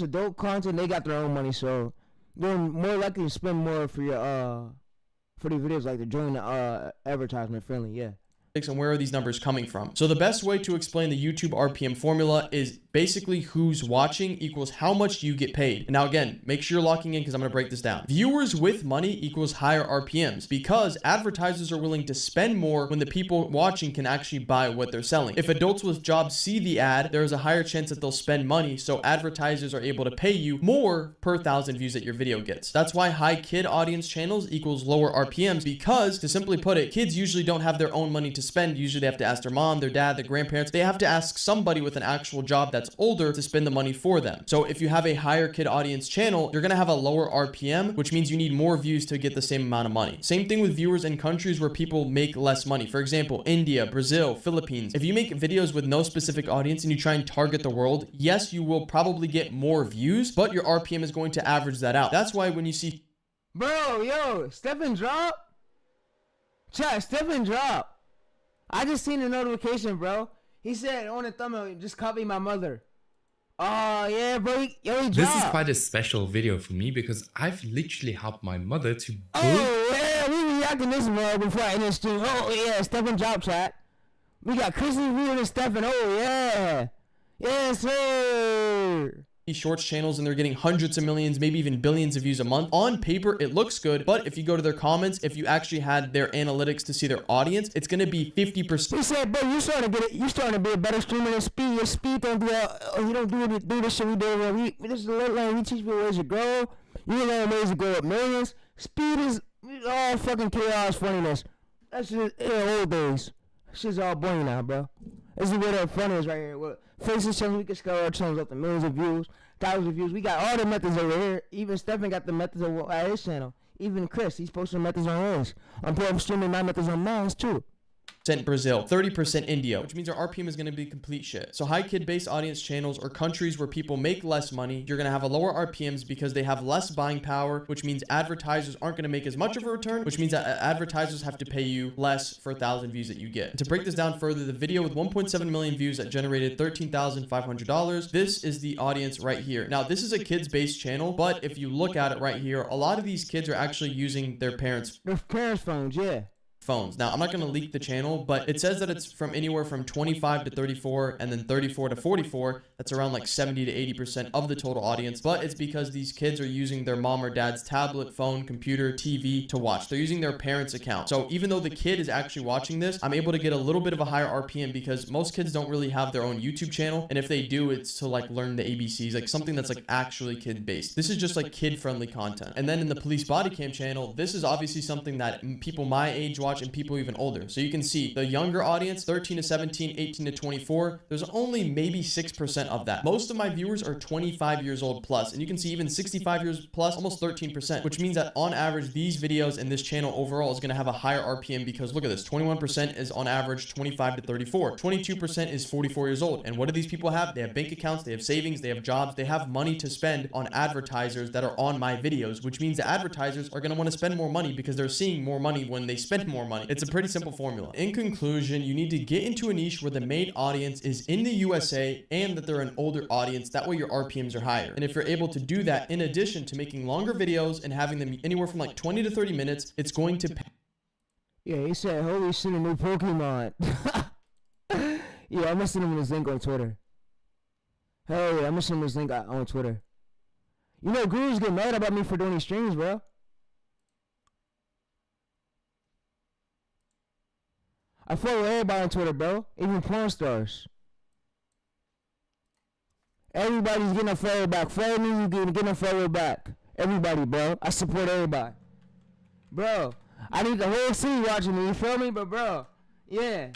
adult content, they got their own money, so they're more likely to spend more for your for the videos, like to join the advertisement friendly. Yeah. and where are these numbers coming from. So the best way to explain the YouTube RPM formula is basically who's watching equals how much you get paid. And now again, make sure you're locking in because I'm going to break this down. Viewers with money equals higher RPMs because advertisers are willing to spend more when the people watching can actually buy what they're selling. If adults with jobs see the ad, there is a higher chance that they'll spend money, so advertisers are able to pay you more per 1,000 views that your video gets. That's why high kid audience channels equals lower RPMs because, to simply put it, kids usually don't have their own money to spend. Usually they have to ask their mom, their dad, their grandparents. They have to ask somebody with an actual job that's older to spend the money for them. So if you have a higher kid audience channel, you're gonna have a lower RPM, which means you need more views to get the same amount of money. Same thing with viewers in countries where people make less money. For example, India, Brazil, Philippines. If you make videos with no specific audience and you try and target the world, yes, you will probably get more views, but your RPM is going to average that out. That's why when you see... Bro, yo, Stephen drop? Chat, Stephen drop. I just seen the notification, bro. He said on the thumbnail, just copy my mother. Oh, yeah, bro. He dropped. This is quite a special video for me because I've literally helped my mother to build... Oh, yeah, we reacting this, man, before I end the stream. Oh, yeah, Stephen drop, chat. We got Chrissy Reed and Stephen. Oh, yeah. Yes, sir. These shorts channels and they're getting hundreds of millions, maybe even billions of views a month. On paper, it looks good, but if you go to their comments, if you actually had their analytics to see their audience, it's gonna be 50%. He said, bro, you starting to get it. You starting to be a better streamer than Speed. Your Speed don't do that. You don't do this shit we do. This is the late line. We teach people ways to grow. You learn ways to grow up millions. Speed is all fucking chaos funniness. That's just old days. Shit's all boring now, bro. This is where the fun is right here. Well, faces channels, we can scale our channels up to millions of views, thousands of views. We got all the methods over here. Even Stephen got the methods at his channel. Even Chris, he's posting methods on his. I'm streaming my methods on mine too. Brazil, 30% India, which means our RPM is going to be complete shit. So high kid based audience channels or countries where people make less money, you're going to have a lower RPMs because they have less buying power, which means advertisers aren't going to make as much of a return, which means that advertisers have to pay you less for 1,000 views that you get. And to break this down further, the video with 1.7 million views that generated $13,500, this is the audience right here. Now, this is a kids based channel, but if you look at it right here, a lot of these kids are actually using their parents' phones, yeah. Phones. Now, I'm not going to leak the channel, but it says that it's from anywhere from 25 to 34 and then 34 to 44. That's around like 70 to 80% of the total audience, but it's because these kids are using their mom or dad's tablet, phone, computer, TV to watch. They're using their parents' account. So even though the kid is actually watching this, I'm able to get a little bit of a higher RPM because most kids don't really have their own YouTube channel. And if they do, it's to like learn the ABCs, like something that's like actually kid based. This is just like kid friendly content. And then in the police body cam channel, this is obviously something that people my age watch and people even older. So you can see the younger audience, 13 to 17, 18 to 24, there's only maybe 6% of that. Most of my viewers are 25 years old plus, and you can see even 65 years plus, almost 13%, which means that on average, these videos and this channel overall is going to have a higher RPM because look at this, 21% is on average 25 to 34, 22% is 44 years old. And what do these people have? They have bank accounts, they have savings, they have jobs, they have money to spend on advertisers that are on my videos, which means the advertisers are going to want to spend more money because they're seeing more money when they spend more money. It's a pretty simple formula. In conclusion, you need to get into a niche where the main audience is in the USA and that they're an older audience. That way your RPMs are higher. And if you're able to do that, in addition to making longer videos and having them anywhere from like 20 to 30 minutes, it's going to pay. Yeah, he said, holy shit, a new Pokemon. Yeah, I'm gonna send him this link on Twitter. Hell yeah, I'm gonna send him this link on Twitter. You know, gurus get mad about me for doing these streams, bro. I follow everybody on Twitter, bro. Even porn stars. Everybody's getting a follow back. Follow me, you getting a follow back. Everybody, bro. I support everybody. Bro, I need the whole city watching me, you feel me? But bro, yeah.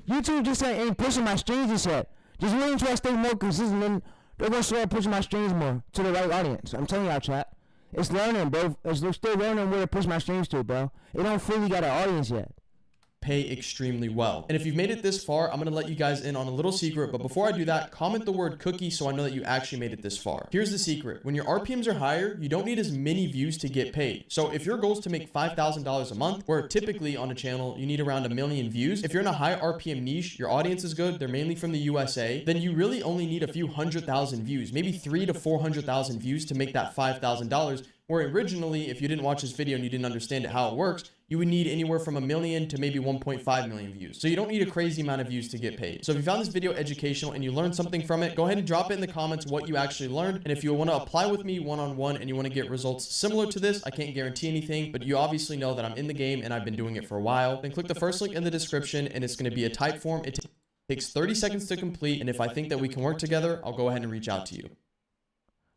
YouTube just ain't pushing my streams just yet. Just wait until I stay more consistent, and they're gonna start pushing my streams more to the right audience. I'm telling y'all, chat. It's learning, bro. They're still learning where to push my streams to, bro. It don't fully got an audience yet. pay extremely well. And if you've made it this far, I'm going to let you guys in on a little secret, but before I do that, comment the word cookie so I know that you actually made it this far. Here's the secret. When your RPMs are higher, you don't need as many views to get paid. So if your goal is to make $5,000 a month, where typically on a channel you need around 1 million views, if you're in a high RPM niche, your audience is good, they're mainly from the USA, then you really only need a few 100,000 views, maybe 300,000 to 400,000 views to make that $5,000. Where originally, if you didn't watch this video and you didn't understand how it works, you would need anywhere from 1 million to maybe 1.5 million views. So you don't need a crazy amount of views to get paid. So if you found this video educational and you learned something from it, go ahead and drop it in the comments what you actually learned. And if you want to apply with me one-on-one and you want to get results similar to this, I can't guarantee anything, but you obviously know that I'm in the game and I've been doing it for a while. Then click the first link in the description and it's going to be a type form. It takes 30 seconds to complete. And if I think that we can work together, I'll go ahead and reach out to you.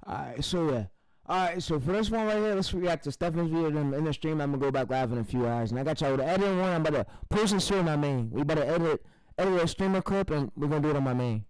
Alright, so yeah. Alright, so for this one right here, let's react to Stefan's video in the stream. I'm gonna go back live in a few hours. And I got y'all with the editing one. I'm about to post this here on my main. We better edit a streamer clip and we're gonna do it on my main.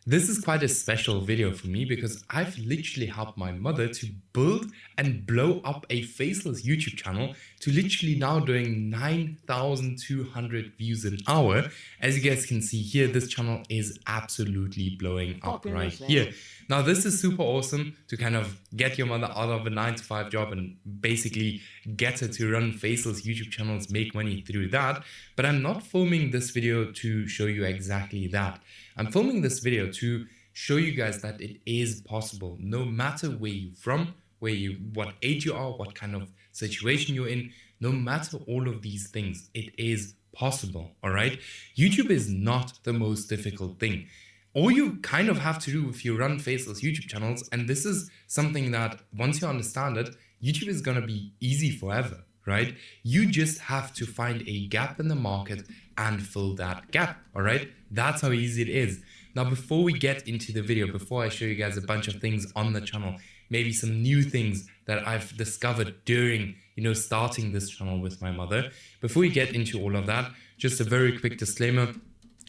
This is quite a special video for me because I've literally helped my mother to build and blow up a faceless YouTube channel to literally now doing 9,200 views an hour. As you guys can see here, this channel is absolutely blowing up right here. Now, this is super awesome to kind of get your mother out of a 9-to-5 job and basically get her to run faceless YouTube channels, make money through that. But I'm not filming this video to show you exactly that. I'm filming this video to show you guys that it is possible, no matter where you're from, what age you are, what kind of situation you're in, no matter all of these things, it is possible, all right? YouTube is not the most difficult thing. All you kind of have to do if you run faceless YouTube channels, and this is something that once you understand it, YouTube is going to be easy forever, right? You just have to find a gap in the market and fill that gap, all right? That's how easy it is. Now, before we get into the video, before I show you guys a bunch of things on the channel, maybe some new things that I've discovered during, starting this channel with my mother, before we get into all of that, just a very quick disclaimer.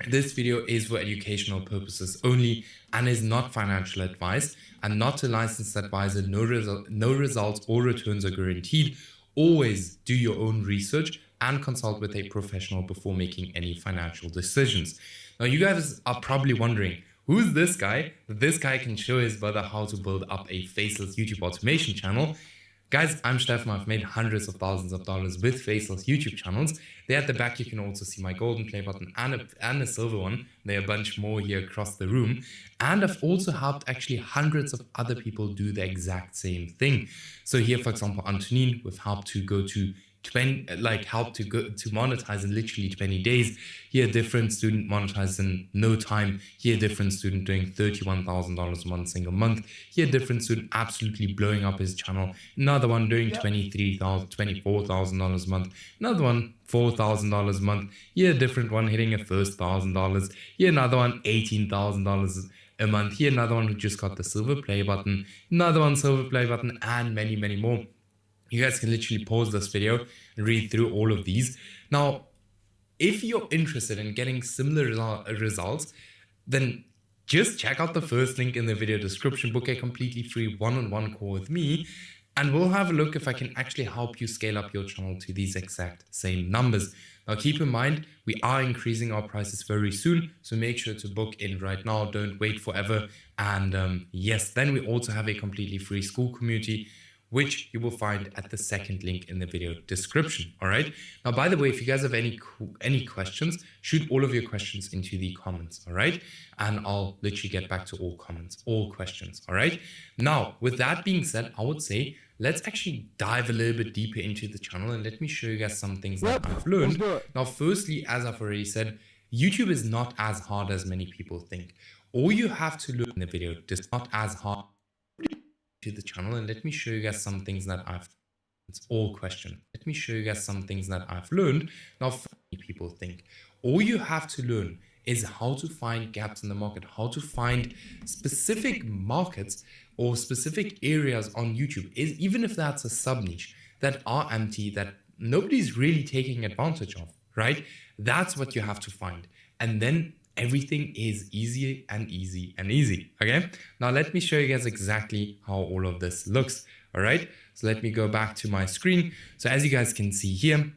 This video is for educational purposes only and is not financial advice and not a licensed advisor. No results or returns are guaranteed. Always do your own research and consult with a professional before making any financial decisions. Now, you guys are probably wondering, who's this guy? This guy can show his brother how to build up a faceless YouTube automation channel. Guys, I'm Stefan. I've made hundreds of thousands of dollars with faceless YouTube channels. There at the back, you can also see my golden play button and a silver one. There are a bunch more here across the room. And I've also helped actually hundreds of other people do the exact same thing. So here, for example, Antonin, we've helped to go to monetize in literally 20 days. Here, a different student monetized in no time. Here, a different student doing $31,000 one single month. Here, a different student absolutely blowing up his channel. Another one doing $24,000 a month. Another one $4,000 a month. Here, a different one hitting a first $1,000. Here, another one $18,000 a month. Here, another one who just got the silver play button. Another one silver play button, and many, many more. You guys can literally pause this video and read through all of these. Now, if you're interested in getting similar results, then just check out the first link in the video description, book a completely free one-on-one call with me, and we'll have a look if I can actually help you scale up your channel to these exact same numbers. Now, keep in mind, we are increasing our prices very soon, so make sure to book in right now. Don't wait forever. And yes, then we also have a completely free school community, which you will find at the second link in the video description. All right. Now, by the way, if you guys have any questions, shoot all of your questions into the comments. All right. And I'll literally get back to all comments, all questions. All right. Now, with that being said, I would say let's actually dive a little bit deeper into the channel and let me show you guys some things that I've learned. Now, firstly, as I've already said, YouTube is not as hard as many people think. All you have to learn in the video is not as hard to the channel, and let me show you guys some things that I've learned. Now, many people think all you have to learn is how to find gaps in the market, how to find specific markets or specific areas on YouTube, even if that's a sub niche that are empty, that nobody's really taking advantage of, right? That's what you have to find. And then everything is easy and easy and easy. Okay. Now let me show you guys exactly how all of this looks. All right. So let me go back to my screen. So as you guys can see here,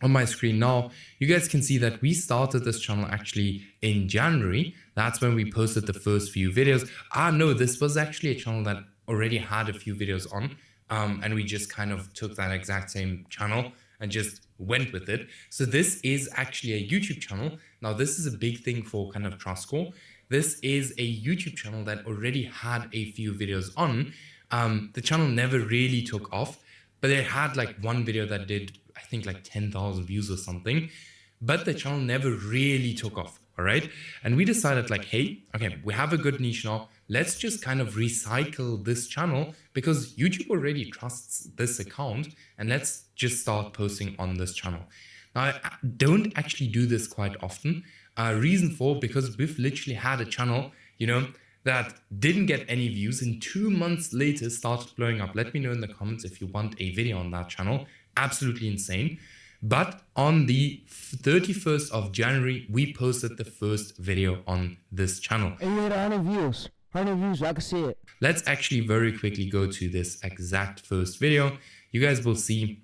on my screen now, you guys can see that we started this channel actually in January. That's when we posted the first few videos. No, this was actually a channel that already had a few videos on, and we just kind of took that exact same channel and just went with it. So this is actually a YouTube channel. Now this is a big thing for kind of trust score. This is a YouTube channel that already had a few videos on. The channel never really took off, but they had like one video that did, I think, like 10,000 views or something, but the channel never really took off. All right. And we decided like, hey, okay, we have a good niche now. Let's just kind of recycle this channel because YouTube already trusts this account, and let's just start posting on this channel. Now, I don't actually do this quite often. Reason for, because we've literally had a channel, you know, that didn't get any views and 2 months later started blowing up. Let me know in the comments if you want a video on that channel. Absolutely insane. But on the 31st of January, we posted the first video on this channel. And you had 100 views. 100 views, I can see it. Let's actually very quickly go to this exact first video. You guys will see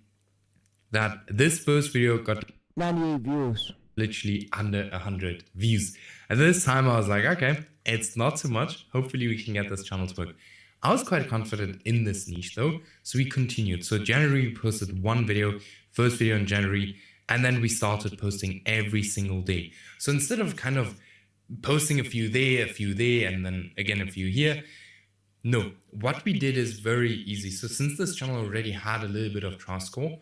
that this first video got 98 views. Literally under 100 views. At this time, I was like, okay, it's not too much. Hopefully we can get this channel to work. I was quite confident in this niche though, so we continued. So January, we posted one video, first video in January, and then we started posting every single day. So instead of kind of posting a few there, and then again a few here, no, what we did is very easy. So since this channel already had a little bit of trust score,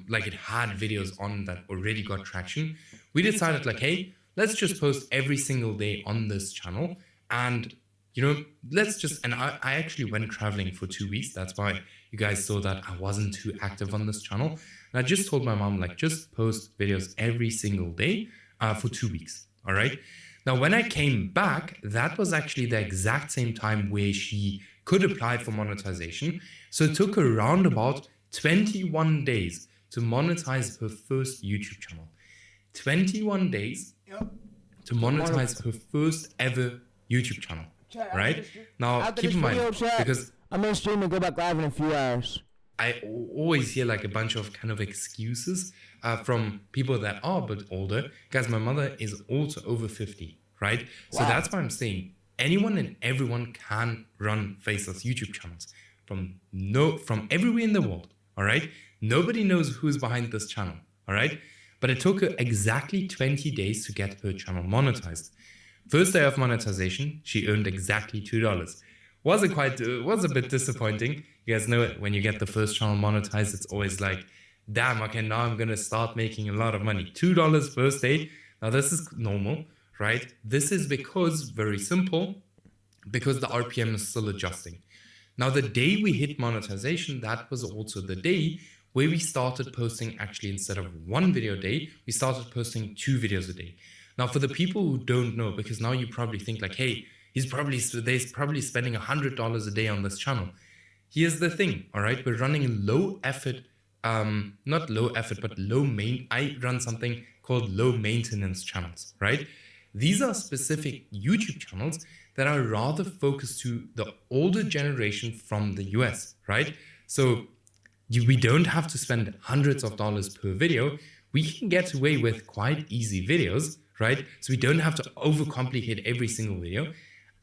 like it had videos on that already got traction, we decided like, hey, let's just post every single day on this channel. And, you know, let's just, and I actually went traveling for 2 weeks. That's why you guys saw that I wasn't too active on this channel. And I just told my mom, like, just post videos every single day for 2 weeks. All right. Now, when I came back, that was actually the exact same time where she could apply for monetization. So it took her around about 21 days to monetize her first YouTube channel. 21 days to monetize her first ever YouTube channel, right? Now, keep in mind, because I'm going to stream and go back live in a few hours. I always hear like a bunch of kind of excuses from people that are a bit older. Guys, my mother is also over 50, right? Wow. So that's why I'm saying anyone and everyone can run faceless YouTube channels from everywhere in the world, all right? Nobody knows who's behind this channel, all right? But it took her exactly 20 days to get her channel monetized. First day of monetization, she earned exactly $2. Was a bit disappointing. You guys know it, when you get the first channel monetized, it's always like, damn, okay, now I'm gonna start making a lot of money. $2 first day. Now this is normal, right? This is because, very simple, because the RPM is still adjusting. Now the day we hit monetization, that was also the day where we started posting, actually instead of one video a day, we started posting 2 videos a day. Now for the people who don't know, because now you probably think like, hey, they're probably spending $100 a day on this channel. Here's the thing, all right? We're running low effort, not low effort, but I run something called low maintenance channels, right? These are specific YouTube channels that are rather focused to the older generation from the US, right? So we don't have to spend hundreds of dollars per video. We can get away with quite easy videos, right? So we don't have to overcomplicate every single video.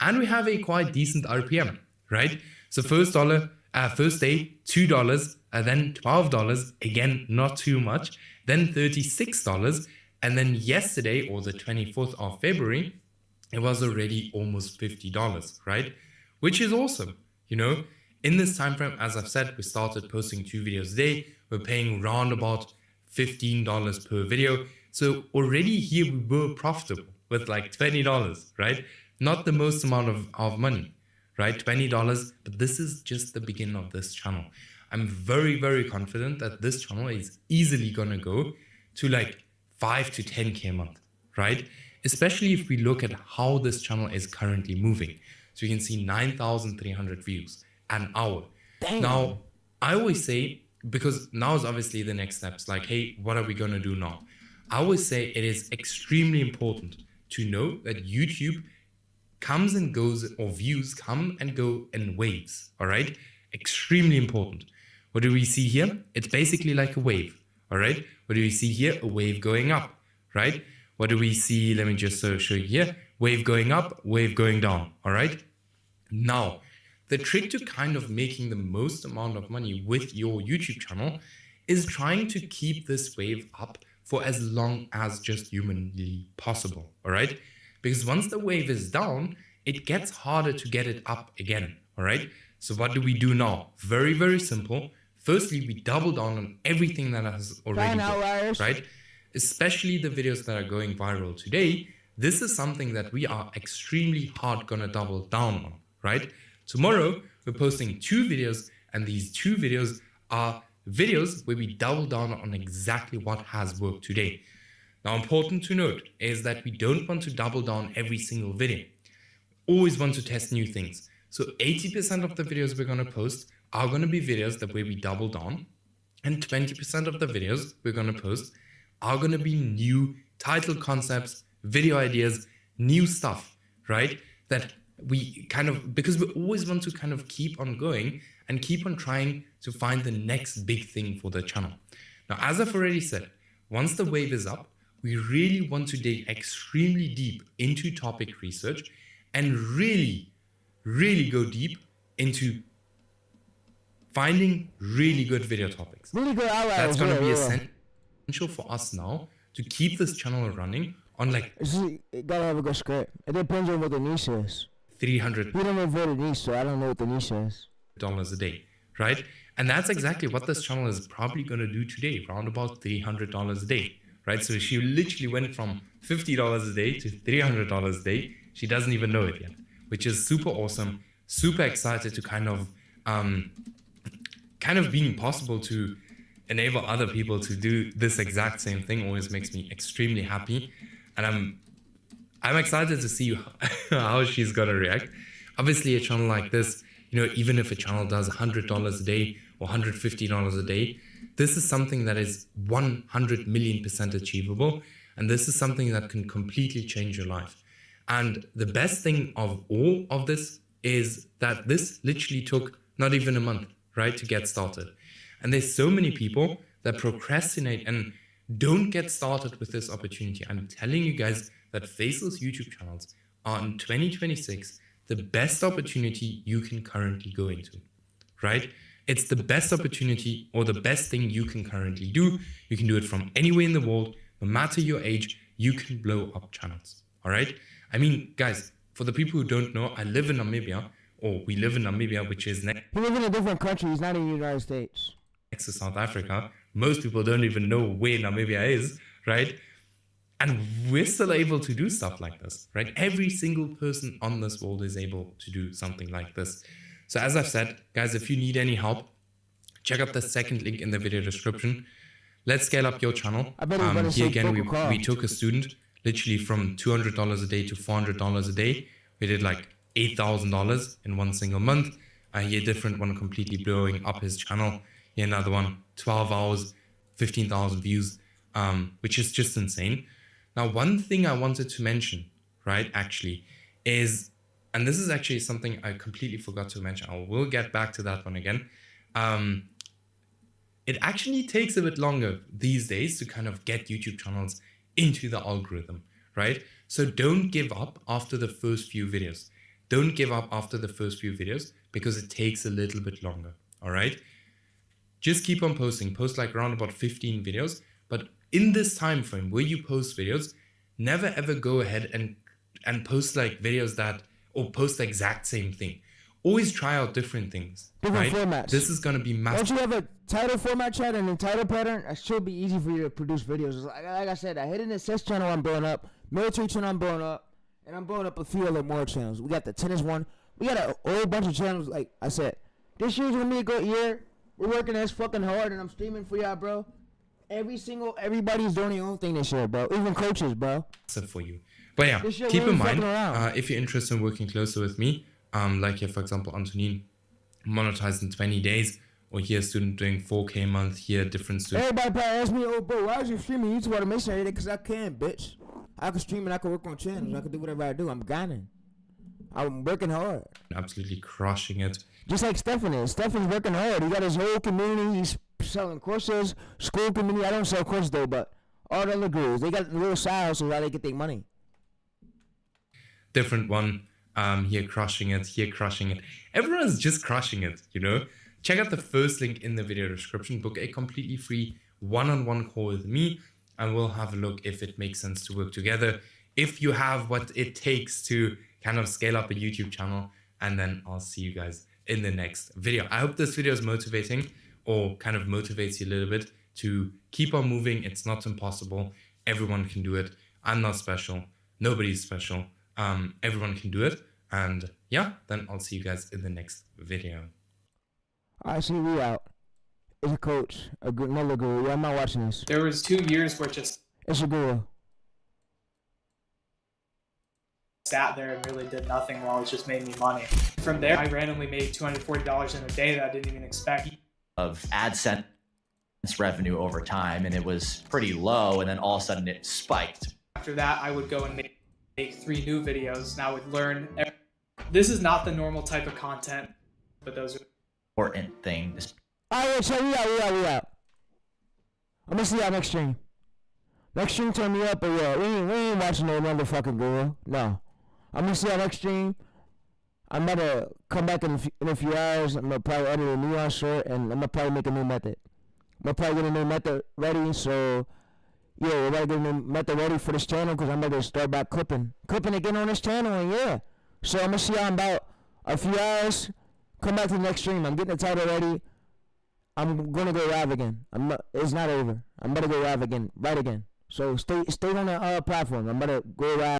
And we have a quite decent RPM, right? So first day, $2, and then $12, again, not too much, then $36, and then yesterday, or the 24th of February, it was already almost $50, right? Which is awesome, you know? In this time frame, as I've said, we started posting 2 videos a day. We're paying round about $15 per video. So already here we were profitable with like $20, right? Not the most amount of money, right? $20, but this is just the beginning of this channel. I'm very, very confident that this channel is easily gonna go to like 5 to 10K a month, right? Especially if we look at how this channel is currently moving. So you can see 9,300 views an hour. Damn. Now, I always say, because now is obviously the next steps, like, hey, what are we gonna do now? I always say it is extremely important to know that YouTube comes and goes, or views come and go in waves, all right? Extremely important. What do we see here? It's basically like a wave, All right. What do we see here? A wave going up, right? What do we see? Let me just show you here. Wave going up, wave going down. All right. Now, the trick to kind of making the most amount of money with your YouTube channel is trying to keep this wave up for as long as just humanly possible. All right. Because once the wave is down, it gets harder to get it up again. All right. So what do we do now? Very, very simple. Firstly, we double down on everything that has already worked, right? Especially the videos that are going viral today. This is something that we are extremely hard gonna double down on, right? Tomorrow, we're posting 2 videos, and these 2 videos are videos where we double down on exactly what has worked today. Now, important to note is that we don't want to double down every single video. Always want to test new things. So 80% of the videos we're gonna post are going to be videos that where we double down, and 20% of the videos we're going to post are going to be new title concepts, video ideas, new stuff, right? That we kind of, because we always want to kind of keep on going and keep on trying to find the next big thing for the channel. Now, as I've already said, once the wave is up, we really want to dig extremely deep into topic research and really, really go deep into finding really good video topics. Really good outliers. That's going to be essential for us now to keep this channel running on like... You gotta have a good script. It depends on what the niche is. $300 We don't know what the niche, so I don't know what the niche is. a day, right? And that's exactly what this channel is probably going to do today, around about $300 a day, right? So she literally went from $50 a day to $300 a day. She doesn't even know it yet, which is super awesome. Super excited to kind of being possible to enable other people to do this exact same thing always makes me extremely happy. And I'm excited to see how she's gonna react. Obviously, a channel like this, you know, even if a channel does $100 a day or $150 a day, this is something that is 100 million% achievable. And this is something that can completely change your life. And the best thing of all of this is that this literally took not even a month, right, to get started. And there's so many people that procrastinate and don't get started with this opportunity. I'm telling you guys that faceless YouTube channels are in 2026 the best opportunity you can currently go into, right? It's the best opportunity or the best thing you can currently do. You can do it from anywhere in the world, no matter your age, you can blow up channels, all right? I mean, guys, for the people who don't know, I live in Namibia, or we live in Namibia, which is next He lives in a different country. He's not in the United States. to South Africa. Most people don't even know where Namibia is, right? And we're still able to do stuff like this, right? Every single person on this world is able to do something like this. So as I've said, guys, if you need any help, check out the second link in the video description. Let's scale up your channel. Here again, we took a student literally from $200 a day to $400 a day. We did like $8,000 in one single month. Here, different one completely blowing up his channel. Here, another one, 12 hours, 15,000 views, which is just insane. Now, one thing I wanted to mention, right, actually, is, and this is actually something I completely forgot to mention. I will get back to that one again. It actually takes a bit longer these days to kind of get YouTube channels into the algorithm, right? So don't give up after the first few videos. Don't give up after the first few videos because it takes a little bit longer, all right? Just keep on posting. Post like around about 15 videos. But in this time frame where you post videos, never ever go ahead and post like videos that, or post the exact same thing. Always try out different things, Different right? formats. This is going to be massive. Once you have a title format chat and a title pattern, it should be easy for you to produce videos. Like I said, I hidden assist channel I'm blowing up, military channel I'm blowing up, and I'm blowing up a few other more channels. We got the tennis one. We got a whole bunch of channels. Like I said, this year's gonna be a good year. We're working as fucking hard, and I'm streaming for y'all, bro. Everybody's doing their own thing this year, bro. Even coaches, bro. For you. But yeah, keep in mind, if you're interested in working closer with me, like here, for example, Antonin, monetized in 20 days, or here, a student doing 4K a month, here, different students. Everybody probably ask me, oh, bro, why is you streaming YouTube automation every day? Because I can, bitch. I can stream and I can work on channels. I can do whatever I do. I'm gunning. I'm working hard. Absolutely crushing it. Just like Stefan is. Stefan's working hard. He got his whole community. He's selling courses, school community. I don't sell courses though, but all the other gurus, they got little side hustles how they get their money. Different one. Here crushing it, here crushing it. Everyone's just crushing it, you know? Check out the first link in the video description. Book a completely free one-on-one call with me, and we'll have a look if it makes sense to work together. If you have what it takes to kind of scale up a YouTube channel, and then I'll see you guys in the next video. I hope this video is motivating, or kind of motivates you a little bit to keep on moving. It's not impossible. Everyone can do it. I'm not special. Nobody's special. Everyone can do it. And yeah, then I'll see you guys in the next video. Alright, see we out. It's a coach, another guru. Yeah, I'm not watching this. There was 2 years where just It's a guru. sat there and really did nothing while it just made me money. From there, I randomly made $240 in a day that I didn't even expect. Of AdSense revenue over time, and it was pretty low, and then all of a sudden it spiked. After that, I would go and make 3 new videos, and I would learn. This is not the normal type of content, but those are Important thing. Alright, so we out. I'm gonna see y'all next stream. Next stream turn me up, but yeah, we ain't watching no motherfucking guru. No. I'm gonna see y'all next stream. I'm gonna come back in a few hours. I'm gonna probably edit a neon shirt, and I'm gonna probably make a new method. I'm gonna probably get a new method ready, so yeah, we're gonna get a new method ready for this channel, because I'm gonna start back clipping again on this channel, and yeah. So I'm gonna see y'all in about a few hours. Come back to the next stream. I'm getting the title ready. I'm gonna go live again. It's not over. I'm gonna go live again, right again. So stay on the platform. I'm gonna go live.